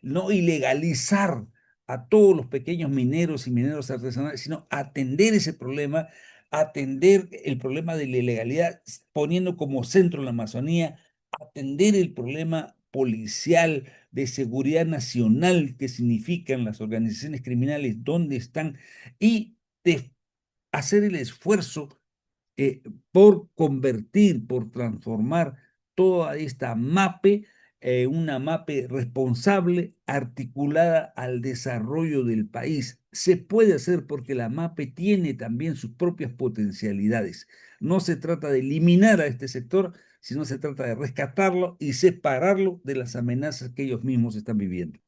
no ilegalizar a todos los pequeños mineros y mineros artesanales, sino atender ese problema, atender el problema de la ilegalidad, poniendo como centro la Amazonía, atender el problema policial, de seguridad nacional que significan las organizaciones criminales, dónde están, y de hacer el esfuerzo por convertir, por transformar toda esta MAPE, una MAPE responsable, articulada al desarrollo del país. Se puede hacer porque la MAPE tiene también sus propias potencialidades. No se trata de eliminar a este sector, sino se trata de rescatarlo y separarlo de las amenazas que ellos mismos están viviendo.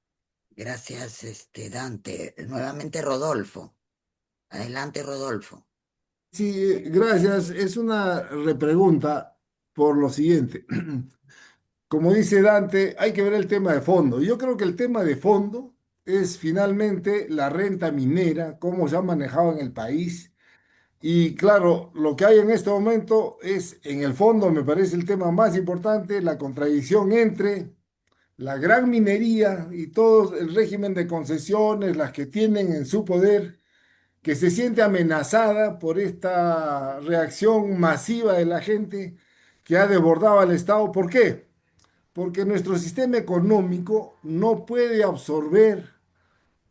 Gracias, Dante. Nuevamente Rodolfo. Adelante, Rodolfo. Sí, gracias. Es una repregunta por lo siguiente. Como dice Dante, hay que ver el tema de fondo. Yo creo que el tema de fondo es finalmente la renta minera, cómo se ha manejado en el país. Y claro, lo que hay en este momento es, en el fondo, me parece el tema más importante, la contradicción entre la gran minería y todo el régimen de concesiones, las que tienen en su poder, que se siente amenazada por esta reacción masiva de la gente que ha desbordado al Estado. ¿Por qué? Porque nuestro sistema económico no puede absorber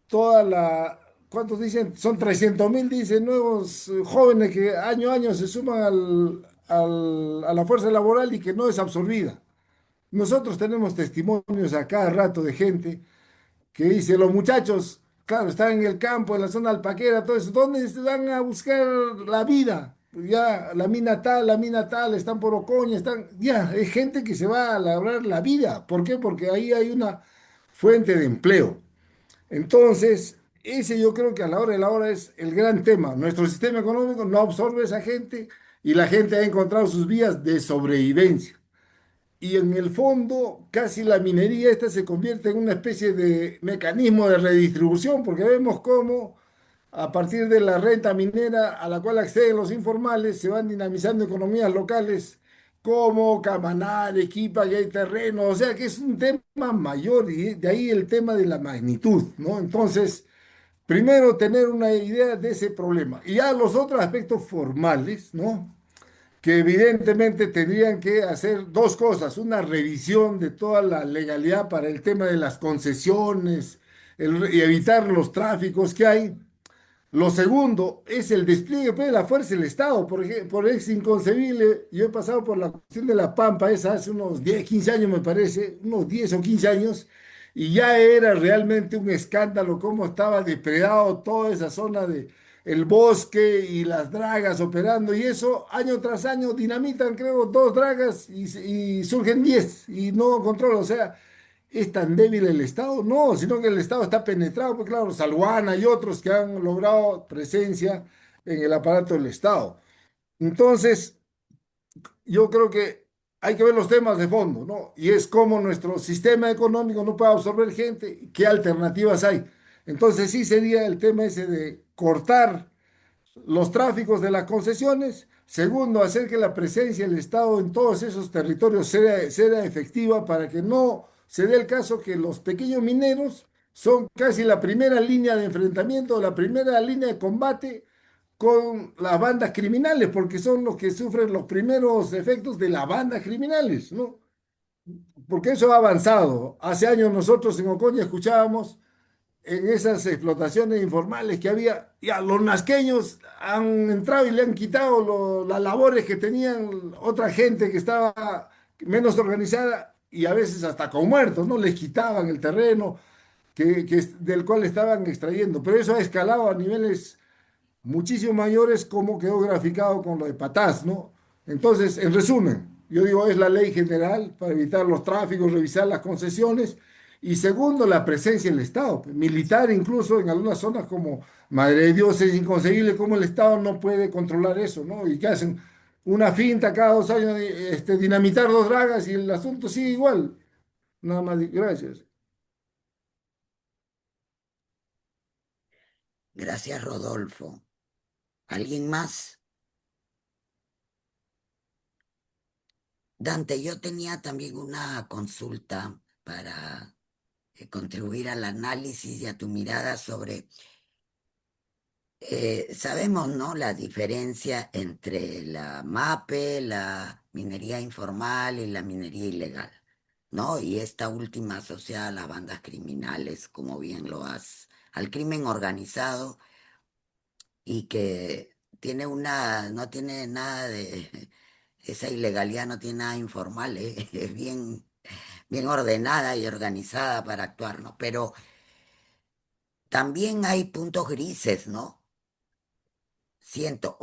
toda la... ¿Cuántos dicen? Son 300.000, dicen, nuevos jóvenes que año a año se suman a la fuerza laboral y que no es absorbida. Nosotros tenemos testimonios a cada rato de gente que dice, los muchachos, claro, están en el campo, en la zona alpaquera, todo eso, ¿dónde se van a buscar la vida? Pues ya, la mina tal, están por Ocoña, están, ya, es gente que se va a labrar la vida. ¿Por qué? Porque ahí hay una fuente de empleo. Entonces, ese yo creo que a la hora de la hora es el gran tema. Nuestro sistema económico no absorbe a esa gente y la gente ha encontrado sus vías de sobrevivencia. Y en el fondo, casi la minería esta se convierte en una especie de mecanismo de redistribución, porque vemos cómo a partir de la renta minera a la cual acceden los informales, se van dinamizando economías locales como Camaná, Arequipa, que hay terreno, o sea que es un tema mayor y de ahí el tema de la magnitud, ¿no? Entonces, primero tener una idea de ese problema. Y ya los otros aspectos formales, ¿no? Que evidentemente tendrían que hacer dos cosas, una revisión de toda la legalidad para el tema de las concesiones y evitar los tráficos que hay. Lo segundo es el despliegue pues, de la fuerza del Estado. Por ejemplo, es inconcebible. Yo he pasado por la cuestión de la Pampa, esa hace unos 10 15 años me parece, unos 10 o 15 años, y ya era realmente un escándalo cómo estaba depredado toda esa zona de el bosque y las dragas operando. Y eso año tras año dinamitan, creo, dos dragas y surgen 10 y no controla. O sea, ¿es tan débil el Estado? No, sino que el Estado está penetrado, pues claro, Salguana y otros que han logrado presencia en el aparato del Estado. Entonces, yo creo que hay que ver los temas de fondo, ¿no? Y es cómo nuestro sistema económico no puede absorber gente, qué alternativas hay. Entonces, sí sería el tema ese de cortar los tráficos de las concesiones. Segundo, hacer que la presencia del Estado en todos esos territorios sea efectiva para que no se dé el caso que los pequeños mineros son casi la primera línea de enfrentamiento, la primera línea de combate con las bandas criminales, porque son los que sufren los primeros efectos de las bandas criminales, ¿no? Porque eso ha avanzado. Hace años nosotros en Ocoña escuchábamos en esas explotaciones informales que había, ya los nasqueños han entrado y le han quitado las labores que tenían otra gente que estaba menos organizada y a veces hasta con muertos, ¿no? Les quitaban el terreno del cual estaban extrayendo, pero eso ha escalado a niveles muchísimo mayores como quedó graficado con lo de Patás, ¿no? Entonces, en resumen, yo digo, es la ley general para evitar los tráficos, revisar las concesiones y segundo, la presencia del Estado, militar incluso en algunas zonas como Madre de Dios, es inconcebible cómo el Estado no puede controlar eso, ¿no? ¿Y qué hacen? Una finta cada 2 años, dinamitar 2 dragas y el asunto sigue igual. Nada más, gracias. Gracias, Rodolfo. ¿Alguien más? Dante, yo tenía también una consulta para contribuir al análisis y a tu mirada sobre, sabemos, ¿no? La diferencia entre la MAPE, la minería informal y la minería ilegal, ¿no? Y esta última asociada a las bandas criminales, como bien lo has, al crimen organizado y que tiene no tiene nada de, esa ilegalidad no tiene nada informal, ¿eh? Es bien ordenada y organizada para actuar, ¿no? Pero también hay puntos grises, ¿no? Siento,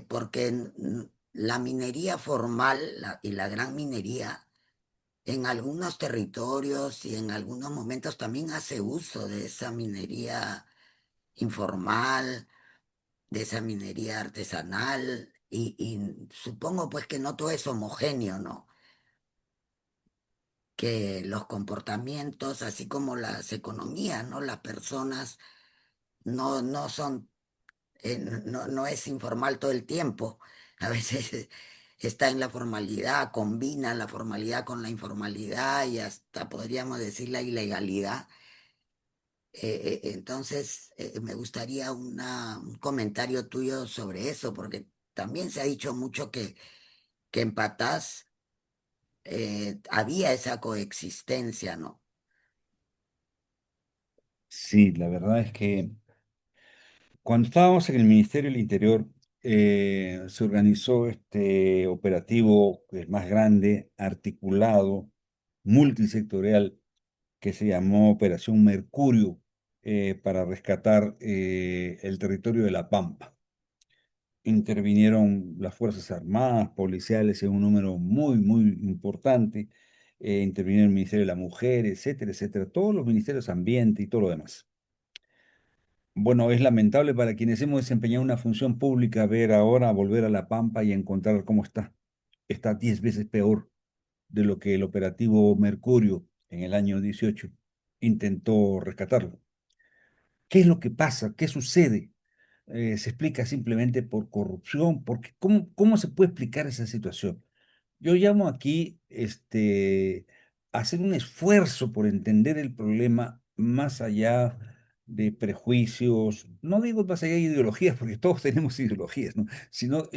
porque la minería formal y la gran minería en algunos territorios y en algunos momentos también hace uso de esa minería informal, de esa minería artesanal y supongo pues que no todo es homogéneo, ¿no? Que los comportamientos, así como las economías, ¿no? Las personas no son, no es informal todo el tiempo. A veces está en la formalidad, combina la formalidad con la informalidad y hasta podríamos decir la ilegalidad. Entonces, me gustaría un comentario tuyo sobre eso, porque también se ha dicho mucho que en Patás había esa coexistencia, ¿no? Sí, la verdad es que cuando estábamos en el Ministerio del Interior, se organizó este operativo que es más grande, articulado, multisectorial, que se llamó Operación Mercurio, para rescatar el territorio de La Pampa. Intervinieron las Fuerzas Armadas, policiales en un número muy, muy importante. Intervinieron el Ministerio de la Mujer, etcétera, etcétera. Todos los ministerios, ambiente y todo lo demás. Bueno, es lamentable para quienes hemos desempeñado una función pública ver ahora volver a La Pampa y encontrar cómo está. Está 10 veces peor de lo que el operativo Mercurio en el año 18 intentó rescatarlo. ¿Qué es lo que pasa? ¿Qué sucede? Se explica simplemente por corrupción, porque ¿cómo se puede explicar esa situación? Yo llamo aquí a hacer un esfuerzo por entender el problema más allá de prejuicios, no digo más allá de ideologías, porque todos tenemos ideologías, ¿no? Sino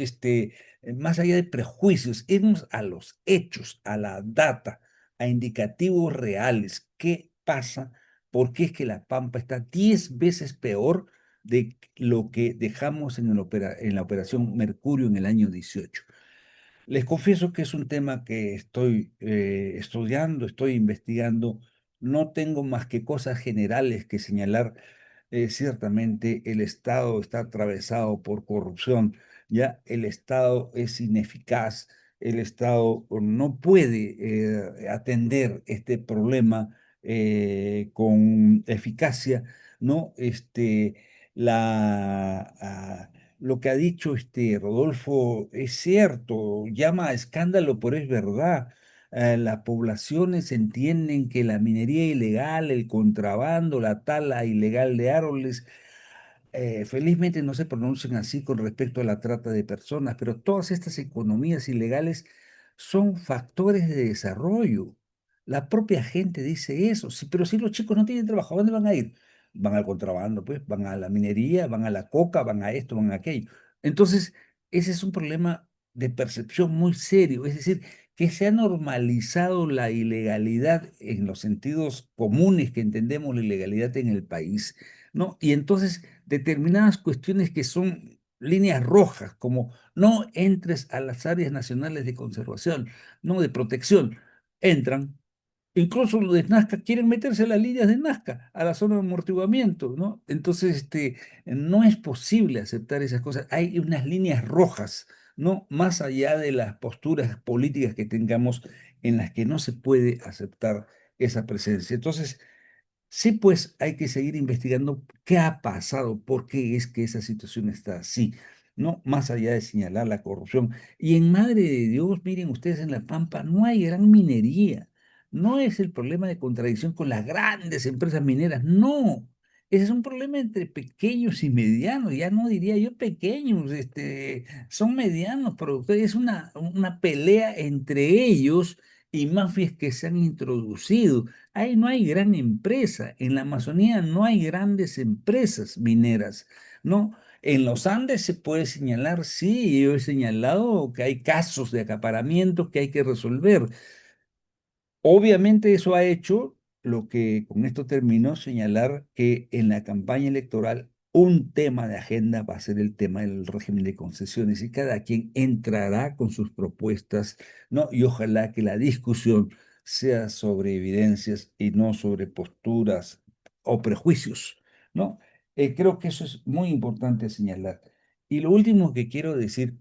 más allá de prejuicios, irnos a los hechos, a la data, a indicativos reales. ¿Qué pasa? ¿Por qué es que La Pampa está 10 veces peor de lo que dejamos en la operación Mercurio en el año 18? Les confieso que es un tema que estoy estudiando, estoy investigando. No tengo más que cosas generales que señalar. Ciertamente el Estado está atravesado por corrupción, ya el Estado es ineficaz, el Estado no puede atender este problema con eficacia, ¿no? Lo que ha dicho Rodolfo es cierto, llama a escándalo, pero es verdad. Las poblaciones entienden que la minería ilegal, el contrabando, la tala ilegal de árboles, felizmente no se pronuncian así con respecto a la trata de personas, pero todas estas economías ilegales son factores de desarrollo. La propia gente dice eso, sí, pero si los chicos no tienen trabajo, ¿a dónde van a ir? Van al contrabando, pues, van a la minería, van a la coca, van a esto, van a aquello. Entonces, ese es un problema de percepción muy serio, es decir, que se ha normalizado la ilegalidad en los sentidos comunes que entendemos la ilegalidad en el país, ¿no? Y entonces determinadas cuestiones que son líneas rojas, como no entres a las áreas nacionales de conservación, no de protección, entran. Incluso los de Nazca quieren meterse a las líneas de Nazca, a la zona de amortiguamiento, ¿no? Entonces, no es posible aceptar esas cosas. Hay unas líneas rojas, ¿no? Más allá de las posturas políticas que tengamos en las que no se puede aceptar esa presencia. Entonces, Sí, pues hay que seguir investigando qué ha pasado, por qué es que esa situación está así, ¿no? Más allá de señalar la corrupción. Y en Madre de Dios, miren ustedes, en La Pampa no hay gran minería. No es el problema de contradicción con las grandes empresas mineras, no. Ese es un problema entre pequeños y medianos, ya no diría yo pequeños, son medianos productores, es una pelea entre ellos y mafias que se han introducido. Ahí no hay gran empresa. En la Amazonía no hay grandes empresas mineras, ¿no? En los Andes se puede señalar, sí, yo he señalado que hay casos de acaparamiento que hay que resolver. Obviamente eso ha hecho lo que con esto termino, señalar que en la campaña electoral un tema de agenda va a ser el tema del régimen de concesiones y cada quien entrará con sus propuestas, ¿no? Y ojalá que la discusión sea sobre evidencias y no sobre posturas o prejuicios, ¿no? Creo que eso es muy importante señalar. Y lo último que quiero decir,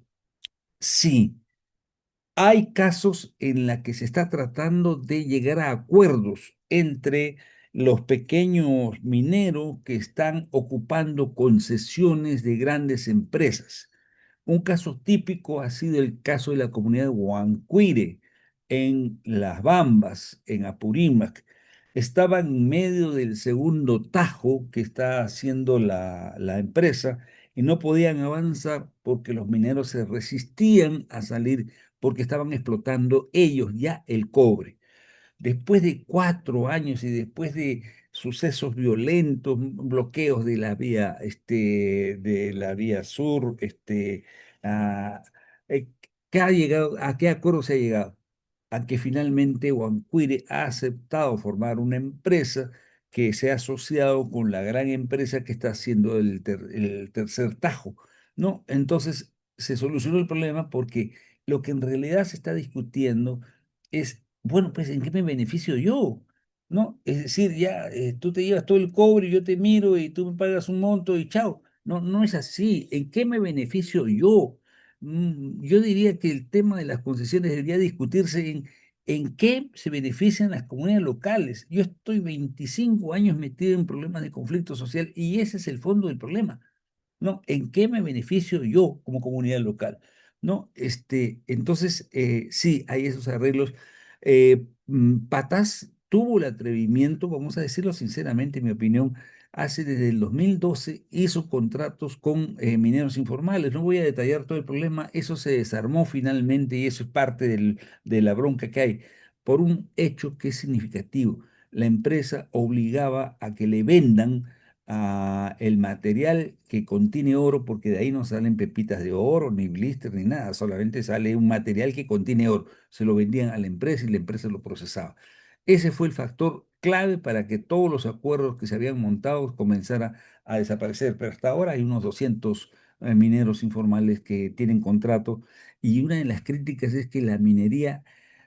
sí. Hay casos en la que se está tratando de llegar a acuerdos entre los pequeños mineros que están ocupando concesiones de grandes empresas. Un caso típico ha sido el caso de la comunidad de Huancuire, en Las Bambas, en Apurímac. Estaban en medio del segundo tajo que está haciendo la empresa y no podían avanzar porque los mineros se resistían a salir porque estaban explotando ellos ya el cobre. Después de 4 años y después de sucesos violentos, bloqueos de la vía sur, ah, eh, ¿a qué acuerdo se ha llegado? A que finalmente Huancuire ha aceptado formar una empresa que se ha asociado con la gran empresa que está haciendo el tercer tajo, ¿no? Entonces se solucionó el problema porque lo que en realidad se está discutiendo es, bueno, pues, ¿en qué me beneficio yo? ¿No? Es decir, ya tú te llevas todo el cobre, y yo te miro y tú me pagas un monto y chao. No, no es así. ¿En qué me beneficio yo? Yo diría que el tema de las concesiones debería discutirse en qué se benefician las comunidades locales. Yo estoy 25 años metido en problemas de conflicto social y ese es el fondo del problema. ¿No? ¿En qué me beneficio yo como comunidad local? ¿No? Entonces, sí, hay esos arreglos. Patas tuvo el atrevimiento, vamos a decirlo sinceramente, en mi opinión, hace desde el 2012 hizo contratos con mineros informales. No voy a detallar todo el problema, eso se desarmó finalmente y eso es parte de la bronca que hay por un hecho que es significativo. La empresa obligaba a que le vendan el material que contiene oro, porque de ahí no salen pepitas de oro, ni blister, ni nada, solamente sale un material que contiene oro. Se lo vendían a la empresa y la empresa lo procesaba. Ese fue el factor clave para que todos los acuerdos que se habían montado comenzaran a desaparecer, pero hasta ahora hay unos 200 mineros informales que tienen contrato y una de las críticas es que la minería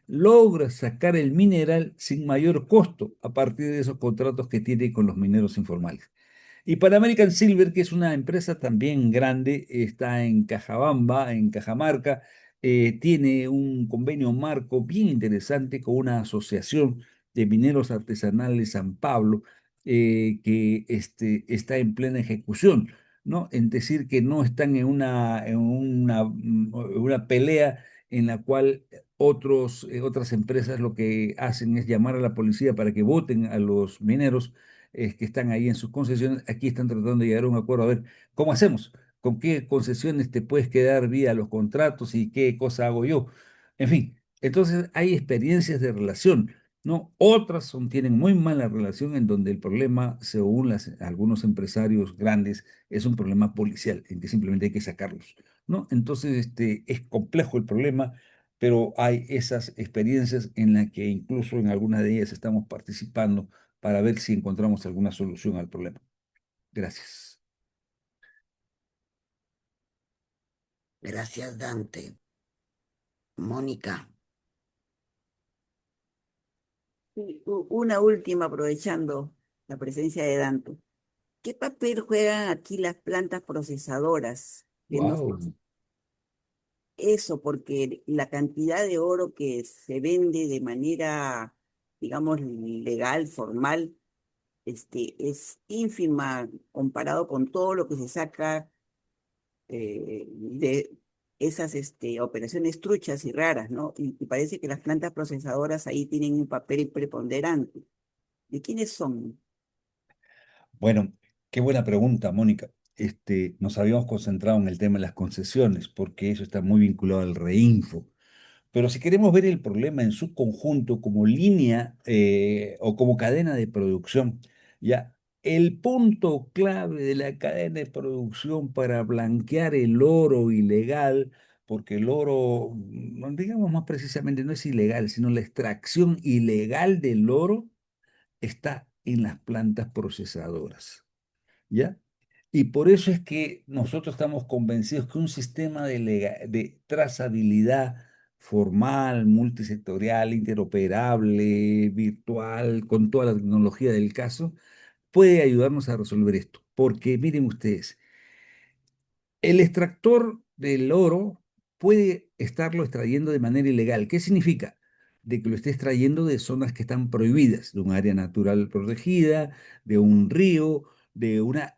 logra sacar el mineral sin mayor costo a partir de esos contratos que tiene con los mineros informales. Y Pan American Silver, que es una empresa también grande, está en Cajabamba, en Cajamarca, tiene un convenio marco bien interesante con una asociación de mineros artesanales San Pablo, que está en plena ejecución, ¿no? En decir que no están en una pelea en la cual otras empresas lo que hacen es llamar a la policía para que voten a los mineros que están ahí en sus concesiones. Aquí están tratando de llegar a un acuerdo. A ver, ¿cómo hacemos? ¿Con qué concesiones te puedes quedar vía los contratos y qué cosa hago yo? En fin, entonces hay experiencias de relación, ¿no? Otras tienen muy mala relación en donde el problema, según algunos empresarios grandes, es un problema policial, en que simplemente hay que sacarlos, ¿no? Entonces, es complejo el problema, pero hay esas experiencias en las que incluso en algunas de ellas estamos participando para ver si encontramos alguna solución al problema. Gracias. Gracias, Dante. Mónica, Sí, una última, aprovechando la presencia de Danto. ¿Qué papel juegan aquí las plantas procesadoras? Que no Wow. eso, porque la cantidad de oro que se vende de manera, digamos, legal, formal, es ínfima comparado con todo lo que se saca de esas operaciones truchas y raras, ¿no? Y parece que las plantas procesadoras ahí tienen un papel preponderante. ¿De quiénes son? Bueno, qué buena pregunta, Mónica. Nos habíamos concentrado en el tema de las concesiones, porque eso está muy vinculado al reinfo. Pero si queremos ver el problema en su conjunto como línea o como cadena de producción, ya el punto clave de la cadena de producción para blanquear el oro ilegal, porque el oro, digamos más precisamente, no es ilegal, sino la extracción ilegal del oro está en las plantas procesadoras. ¿Ya? Y por eso es que nosotros estamos convencidos que un sistema de trazabilidad formal, multisectorial, interoperable, virtual, con toda la tecnología del caso, puede ayudarnos a resolver esto. Porque miren ustedes, el extractor del oro puede estarlo extrayendo de manera ilegal. ¿Qué significa? De que lo esté extrayendo de zonas que están prohibidas, de un área natural protegida, de un río, de una,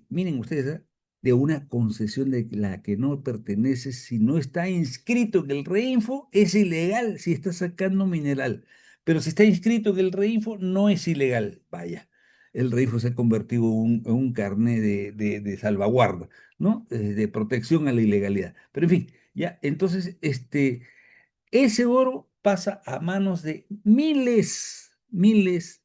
miren ustedes, de una concesión de la que no pertenece. Si no está inscrito en el Reinfo, es ilegal si está sacando mineral. Pero si está inscrito en el Reinfo, no es ilegal. Vaya, el Reinfo se ha convertido en un carné de salvaguarda, ¿no? De protección a la ilegalidad. Pero en fin, ya, entonces, ese oro pasa a manos de miles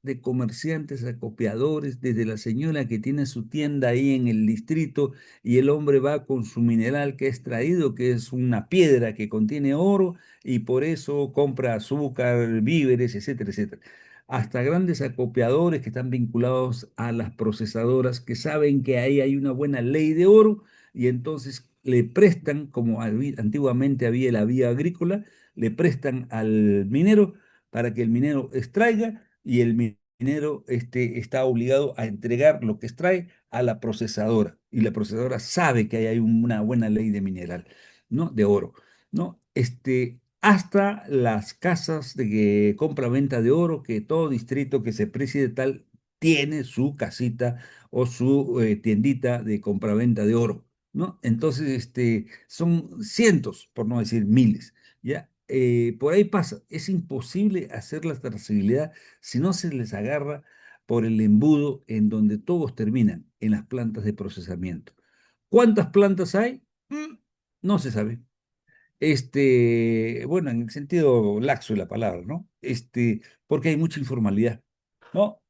de comerciantes, acopiadores, desde la señora que tiene su tienda ahí en el distrito y el hombre va con su mineral que ha extraído, que es una piedra que contiene oro y por eso compra azúcar, víveres, etcétera, etcétera. Hasta grandes acopiadores que están vinculados a las procesadoras que saben que ahí hay una buena ley de oro y entonces le prestan, como antiguamente había la vía agrícola, le prestan al minero para que el minero extraiga y el minero está obligado a entregar lo que extrae a la procesadora y la procesadora sabe que hay una buena ley de mineral, ¿no? De oro, ¿no? Hasta las casas de compra-venta de oro, que todo distrito que se preside tal tiene su casita o su tiendita de compraventa de oro, ¿no? Entonces, son cientos, por no decir miles. ¿Ya? Por ahí pasa, es imposible hacer la trazabilidad si no se les agarra por el embudo en donde todos terminan, en las plantas de procesamiento. ¿Cuántas plantas hay? No se sabe. Bueno, en el sentido laxo de la palabra, ¿no? Porque hay mucha informalidad, ¿no?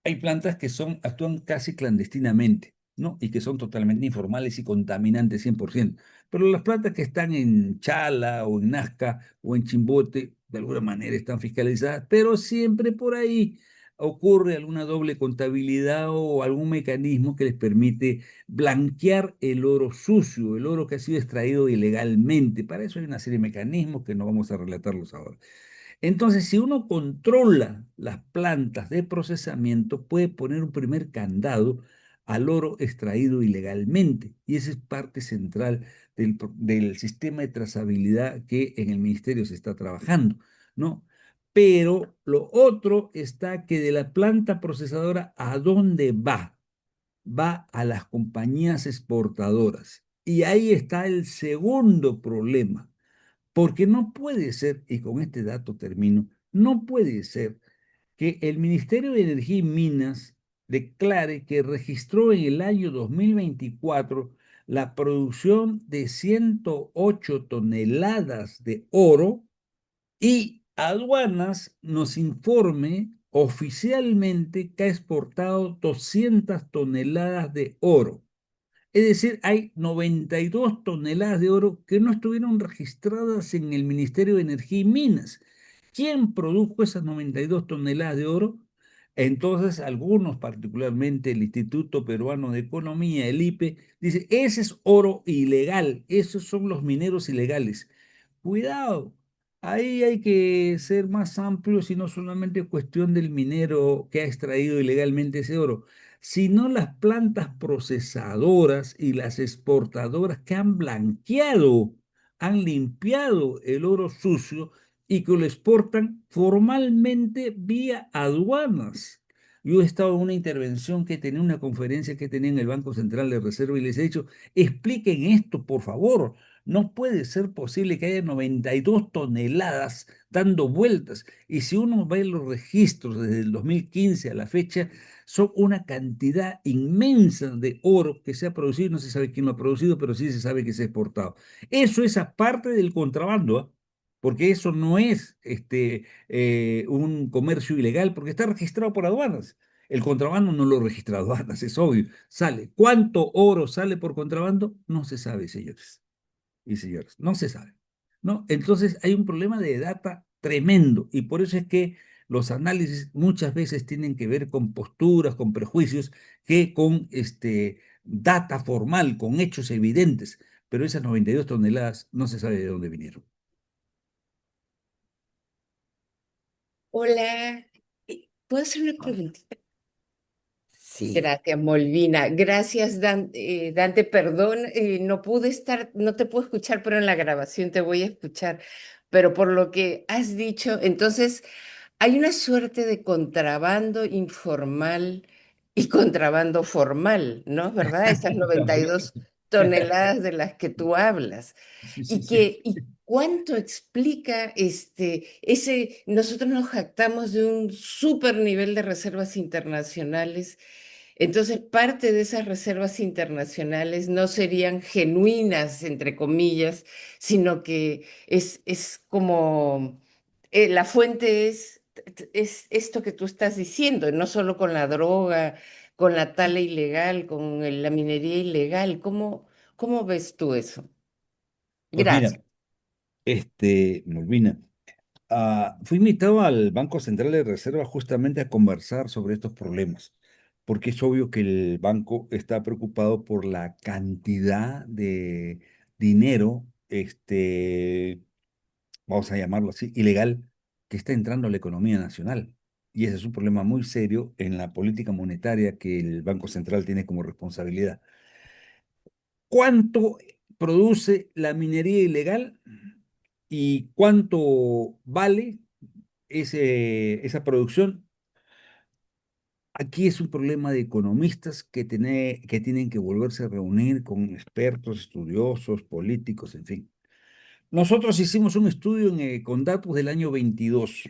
Hay plantas que actúan casi clandestinamente, ¿no? Y que son totalmente informales y contaminantes 100%. Pero las plantas que están en Chala o en Nazca o en Chimbote, de alguna manera están fiscalizadas, pero siempre por ahí ocurre alguna doble contabilidad o algún mecanismo que les permite blanquear el oro sucio, el oro que ha sido extraído ilegalmente. Para eso hay una serie de mecanismos que no vamos a relatarlos ahora. Entonces, si uno controla las plantas de procesamiento, puede poner un primer candado al oro extraído ilegalmente. Y esa es parte central del sistema de trazabilidad que en el ministerio se está trabajando, ¿no? Pero lo otro está que de la planta procesadora, ¿a dónde va? Va a las compañías exportadoras. Y ahí está el segundo problema porque no puede ser, y con este dato termino, no puede ser que el Ministerio de Energía y Minas declare que registró en el año 2024 la producción de 108 toneladas de oro y aduanas nos informe oficialmente que ha exportado 200 toneladas de oro. Es decir, hay 92 toneladas de oro que no estuvieron registradas en el Ministerio de Energía y Minas. ¿Quién produjo esas 92 toneladas de oro? Entonces, algunos, particularmente el Instituto Peruano de Economía, el IPE, dice, ese es oro ilegal, esos son los mineros ilegales. Cuidado, ahí hay que ser más amplios y no solamente cuestión del minero que ha extraído ilegalmente ese oro, sino las plantas procesadoras y las exportadoras que han blanqueado, han limpiado el oro sucio y que lo exportan formalmente vía aduanas. Yo he estado en una intervención que tenía, una conferencia que tenía en el Banco Central de Reserva y les he dicho, expliquen esto, por favor. No puede ser posible que haya 92 toneladas dando vueltas. Y si uno ve los registros desde el 2015 a la fecha, son una cantidad inmensa de oro que se ha producido. No se sabe quién lo ha producido, pero sí se sabe que se ha exportado. Eso es aparte del contrabando, ¿ah? Porque eso no es un comercio ilegal, porque está registrado por aduanas. El contrabando no lo registra aduanas, es obvio. Sale. ¿Cuánto oro sale por contrabando? No se sabe, señores y señores, no se sabe, ¿no? Entonces hay un problema de data tremendo y por eso es que los análisis muchas veces tienen que ver con posturas, con prejuicios, que con data formal, con hechos evidentes, pero esas 92 toneladas no se sabe de dónde vinieron. Hola, ¿puedo hacer una preguntita? Sí, Gracias, Molvina. Gracias, Dante. Perdón, no pude estar, no te puedo escuchar, pero en la grabación te voy a escuchar. Pero por lo que has dicho, entonces hay una suerte de contrabando informal y contrabando formal, ¿no? ¿Verdad? Esas 92 También. toneladas de las que tú hablas. Sí, sí, Y sí. ¿y cuánto explica nosotros nos jactamos de un súper nivel de reservas internacionales? Entonces, parte de esas reservas internacionales no serían genuinas, entre comillas, sino que es como la fuente es esto que tú estás diciendo, no solo con la droga, con la tala ilegal, con la minería ilegal. ¿Cómo ves tú eso? Pues mira, Gracias. Malvina, fui invitado al Banco Central de Reserva justamente a conversar sobre estos problemas, porque es obvio que el banco está preocupado por la cantidad de dinero, vamos a llamarlo así, ilegal, que está entrando a la economía nacional. Y ese es un problema muy serio en la política monetaria que el Banco Central tiene como responsabilidad. ¿Cuánto produce la minería ilegal y cuánto vale esa producción? Aquí es un problema de economistas que tienen que volverse a reunir con expertos, estudiosos, políticos, en fin. Nosotros hicimos un estudio con datos del año 22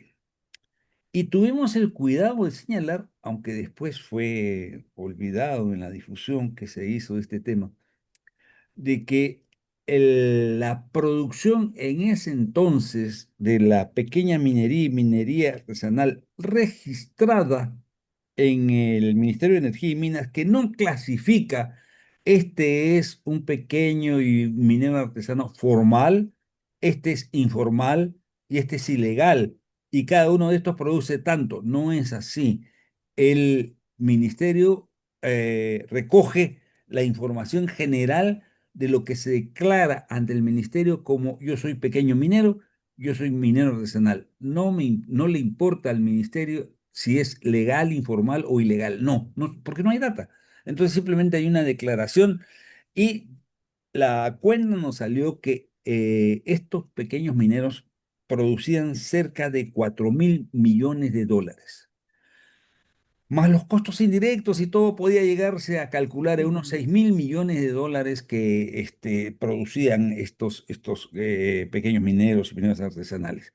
y tuvimos el cuidado de señalar, aunque después fue olvidado en la difusión que se hizo de este tema, de que la producción en ese entonces de la pequeña minería y minería artesanal registrada en el Ministerio de Energía y Minas, que no clasifica, este es un pequeño y minero artesano formal, este es informal y este es ilegal, y cada uno de estos produce tanto. No es así. El ministerio recoge la información general de lo que se declara ante el ministerio como yo soy pequeño minero, yo soy minero artesanal. No le importa al ministerio si es legal, informal o ilegal. No, no, porque no hay data. Entonces simplemente hay una declaración y la cuenta nos salió que estos pequeños mineros producían cerca de 4.000 millones de dólares. Más los costos indirectos y todo podía llegarse a calcular en unos 6.000 millones de dólares que producían estos pequeños mineros y mineros artesanales.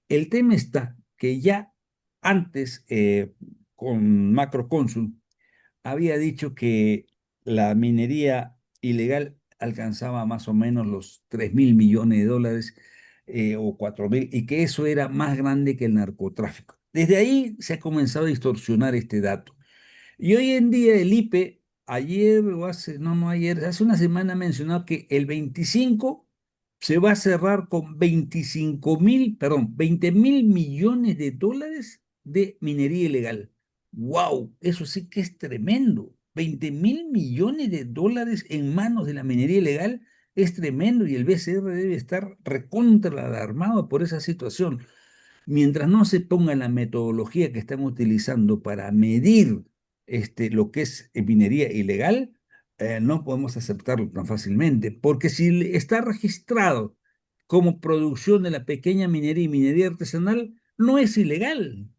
El tema está que ya antes, con Macrocónsul, había dicho que la minería ilegal alcanzaba más o menos los 3.000 millones de dólares o 4.000 y que eso era más grande que el narcotráfico. Desde ahí se ha comenzado a distorsionar este dato. Y hoy en día el IPE, ayer o hace, no, no ayer, hace una semana ha mencionado que el 25 se va a cerrar con 20.000 millones de dólares de minería ilegal. ¡Wow! Eso sí que es tremendo. 20.000 millones de dólares en manos de la minería ilegal es tremendo y el BCR debe estar recontra alarmado por esa situación. Mientras no se ponga la metodología que están utilizando para medir lo que es minería ilegal, no podemos aceptarlo tan fácilmente, porque si está registrado como producción de la pequeña minería y minería artesanal, no es ilegal,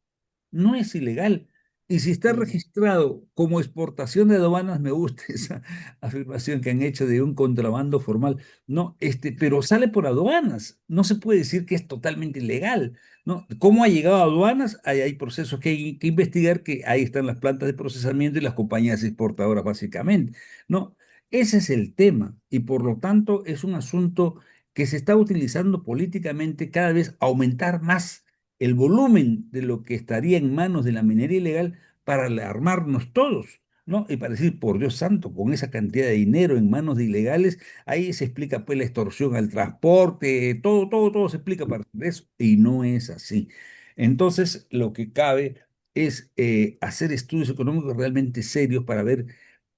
no es ilegal. Y si está Mm. registrado como exportación de aduanas, me gusta esa afirmación que han hecho de un contrabando formal. No, pero sale por aduanas. No se puede decir que es totalmente ilegal, ¿no? ¿Cómo ha llegado a aduanas? Hay procesos que hay que investigar, que ahí están las plantas de procesamiento y las compañías exportadoras, básicamente, ¿no? Ese es el tema y por lo tanto es un asunto que se está utilizando políticamente cada vez aumentar más el volumen de lo que estaría en manos de la minería ilegal para alarmarnos todos, ¿no? Y para decir, por Dios santo, con esa cantidad de dinero en manos de ilegales, ahí se explica pues la extorsión al transporte, todo se explica para eso, y no es así. Entonces, lo que cabe es hacer estudios económicos realmente serios para ver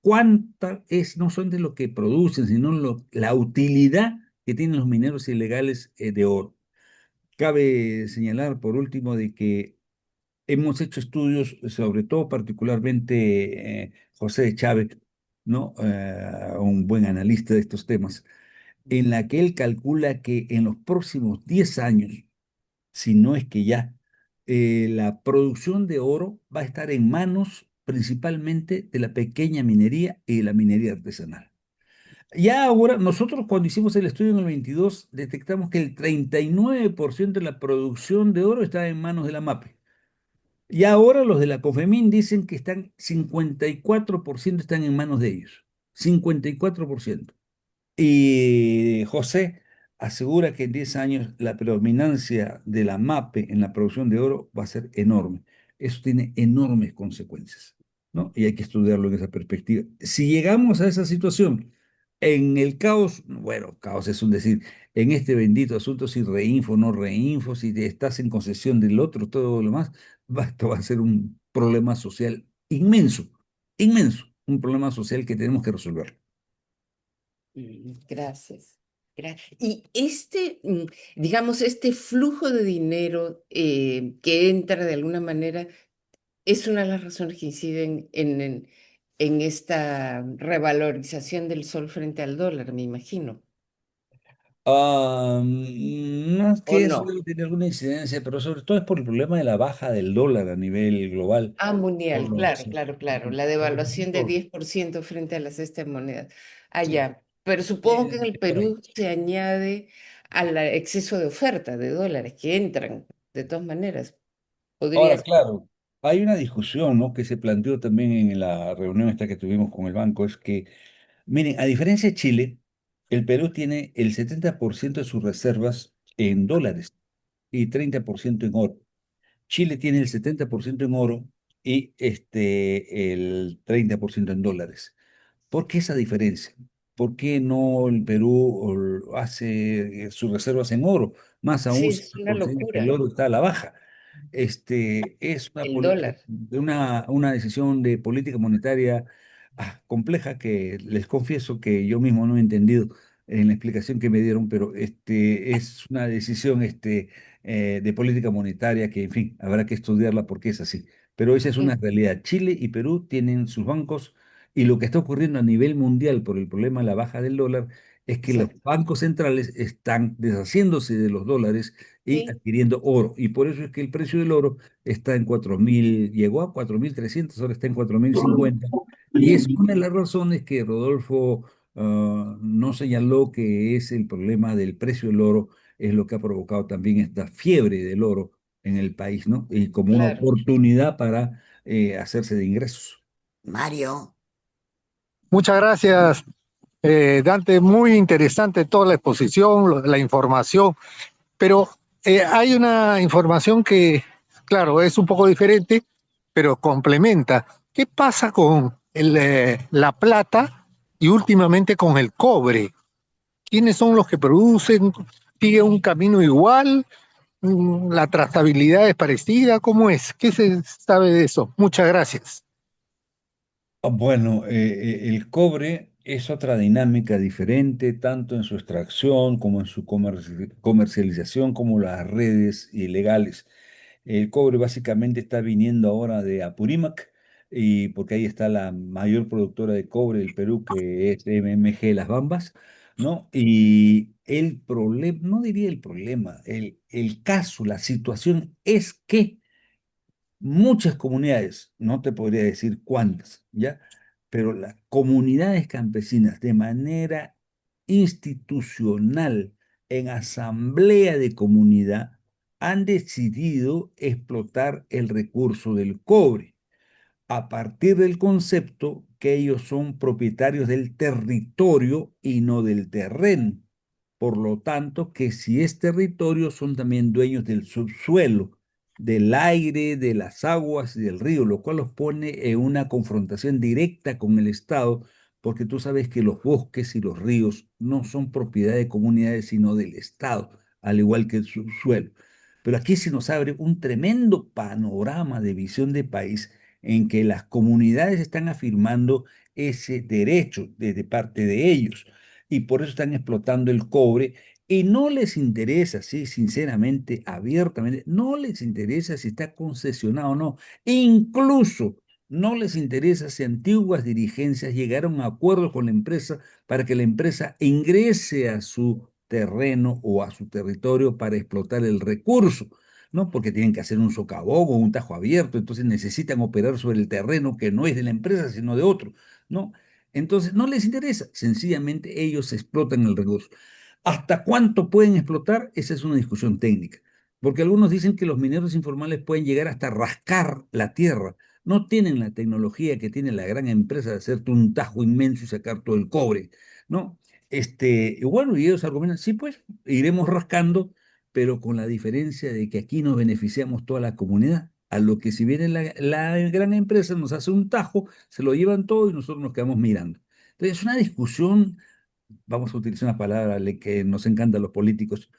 cuánta es, no solamente lo que producen, sino la utilidad que tienen los mineros ilegales de oro. Cabe señalar, por último, de que hemos hecho estudios, sobre todo particularmente José Chávez, ¿no? Un buen analista de estos temas, en la que él calcula que en los próximos 10 años, si no es que ya, la producción de oro va a estar en manos principalmente de la pequeña minería y de la minería artesanal. Ya ahora, nosotros cuando hicimos el estudio en el 22, detectamos que el 39% de la producción de oro está en manos de la MAPE. Y ahora los de la COFEMIN dicen que están 54% están en manos de ellos. 54%. Y José asegura que en 10 años la predominancia de la MAPE en la producción de oro va a ser enorme. Eso tiene enormes consecuencias, ¿no? Y hay que estudiarlo en esa perspectiva. Si llegamos a esa situación, en el caos, bueno, caos es un decir, en este bendito asunto, si reinfo, no reinfo, si estás en concesión del otro, todo lo demás, esto va a ser un problema social inmenso, inmenso, un problema social que tenemos que resolver. Gracias. Y digamos, este flujo de dinero que entra de alguna manera es una de las razones que inciden en esta revalorización del sol frente al dólar, me imagino. No es ¿O que eso no? tiene alguna incidencia, pero sobre todo es por el problema de la baja del dólar a nivel global. Ah, Por mundial, los, claro, claro, claro. La devaluación de 10% frente a la cesta de monedas. sí, Allá. Pero supongo que en el es por ahí. Perú se añade al exceso de oferta de dólares que entran, de todas maneras. Podría Ahora, ser. claro, hay una discusión, ¿no? Que se planteó también en la reunión esta que tuvimos con el banco, es que, miren, a diferencia de Chile, el Perú tiene el 70% de sus reservas en dólares y 30% en oro. Chile tiene el 70% en oro y el 30% en dólares. ¿Por qué esa diferencia? ¿Por qué no el Perú hace sus reservas en oro? Más Sí, aún si es se una considera que el locura, oro está a la baja. Es el dólar. una decisión de política monetaria compleja que les confieso que yo mismo no he entendido en la explicación que me dieron, pero es una decisión de política monetaria que, en fin, habrá que estudiarla porque es así. Pero esa es una Mm, realidad. Chile y Perú tienen sus bancos y lo que está ocurriendo a nivel mundial por el problema de la baja del dólar es que los exacto. bancos centrales están deshaciéndose de los dólares y Sí, adquiriendo oro. Y por eso es que el precio del oro está en 4.000, llegó a 4.300, ahora está en 4.050. Y es una de las razones que Rodolfo no señaló que es el problema del precio del oro, es lo que ha provocado también esta fiebre del oro en el país, ¿no? Y como una claro. oportunidad para hacerse de ingresos. Mario, Muchas gracias, Dante. Muy interesante toda la exposición, la información, pero hay una información que, claro, es un poco diferente, pero complementa. ¿Qué pasa con la plata y últimamente con el cobre? ¿Quiénes son los que producen? ¿Sigue un camino igual? ¿La trazabilidad es parecida? ¿Cómo es? ¿Qué se sabe de eso? Muchas gracias. Bueno, el cobre es otra dinámica diferente, tanto en su extracción como en su comercialización, como las redes ilegales. El cobre básicamente está viniendo ahora de Apurímac, y porque ahí está la mayor productora de cobre del Perú, que es MMG Las Bambas, ¿no? Y el problema, no diría el problema, el caso, la situación es que muchas comunidades, no te podría decir cuántas, ¿ya? Pero las comunidades campesinas de manera institucional, en asamblea de comunidad, han decidido explotar el recurso del cobre a partir del concepto que ellos son propietarios del territorio y no del terreno. Por lo tanto, que si es territorio, son también dueños del subsuelo, del aire, de las aguas y del río, lo cual los pone en una confrontación directa con el Estado, porque tú sabes que los bosques y los ríos no son propiedad de comunidades, sino del Estado, al igual que el subsuelo. Pero aquí se nos abre un tremendo panorama de visión de país en que las comunidades están afirmando ese derecho de parte de ellos y por eso están explotando el cobre y no les interesa, sí, sinceramente, abiertamente, no les interesa si está concesionado o no, incluso no les interesa si antiguas dirigencias llegaron a acuerdos con la empresa para que la empresa ingrese a su terreno o a su territorio para explotar el recurso. ¿No? Porque tienen que hacer un socavón o un tajo abierto, entonces necesitan operar sobre el terreno que no es de la empresa, sino de otro, ¿no? Entonces no les interesa, sencillamente ellos explotan el recurso. ¿Hasta cuánto pueden explotar? Esa es una discusión técnica, porque algunos dicen que los mineros informales pueden llegar hasta rascar la tierra. No tienen la tecnología que tiene la gran empresa de hacerte un tajo inmenso y sacar todo el cobre, ¿no? Y bueno, y ellos argumentan, sí, pues iremos rascando, pero con la diferencia de que aquí nos beneficiamos toda la comunidad. A lo que si viene la gran empresa nos hace un tajo, se lo llevan todo y nosotros nos quedamos mirando. Entonces es una discusión, vamos a utilizar una palabra que nos encanta a los políticos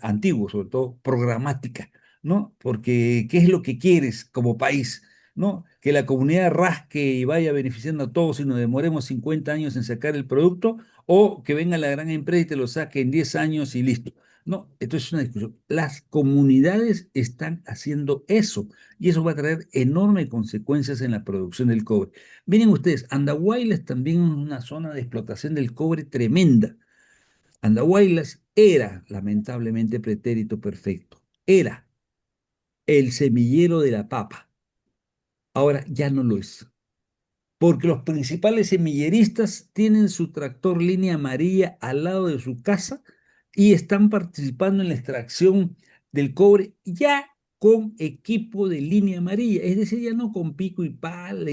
antiguos, sobre todo programática, ¿no? Porque ¿qué es lo que quieres como país? ¿No? Que la comunidad rasque y vaya beneficiando a todos y nos demoremos 50 años en sacar el producto, o que venga la gran empresa y te lo saque en 10 años y listo. No, esto es una discusión. Las comunidades están haciendo eso y eso va a traer enormes consecuencias en la producción del cobre. Miren ustedes, Andahuaylas también es una zona de explotación del cobre tremenda. Andahuaylas era, lamentablemente, pretérito perfecto. Era el semillero de la papa. Ahora ya no lo es, porque los principales semilleristas tienen su tractor línea amarilla al lado de su casa y están participando en la extracción del cobre ya con equipo de línea amarilla, es decir, ya no con pico y pala,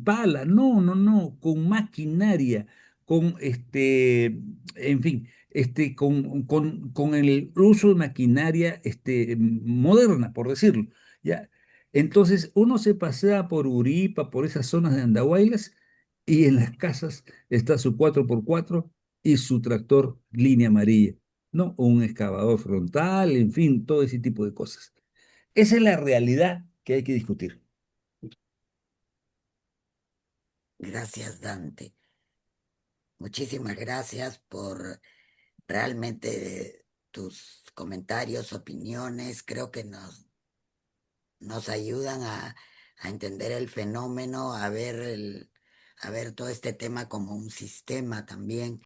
pala, no, no, no, con maquinaria, con en fin, con el uso de maquinaria moderna, por decirlo. ¿Ya? Entonces uno se pasea por Uripa, por esas zonas de Andahuaylas, y en las casas está su 4x4 y su tractor línea amarilla, ¿no? O un excavador frontal, en fin, todo ese tipo de cosas. Esa es la realidad que hay que discutir. Gracias, Dante. Muchísimas gracias por realmente tus comentarios, opiniones. Creo que nos ayudan a entender el fenómeno, a ver todo este tema como un sistema también.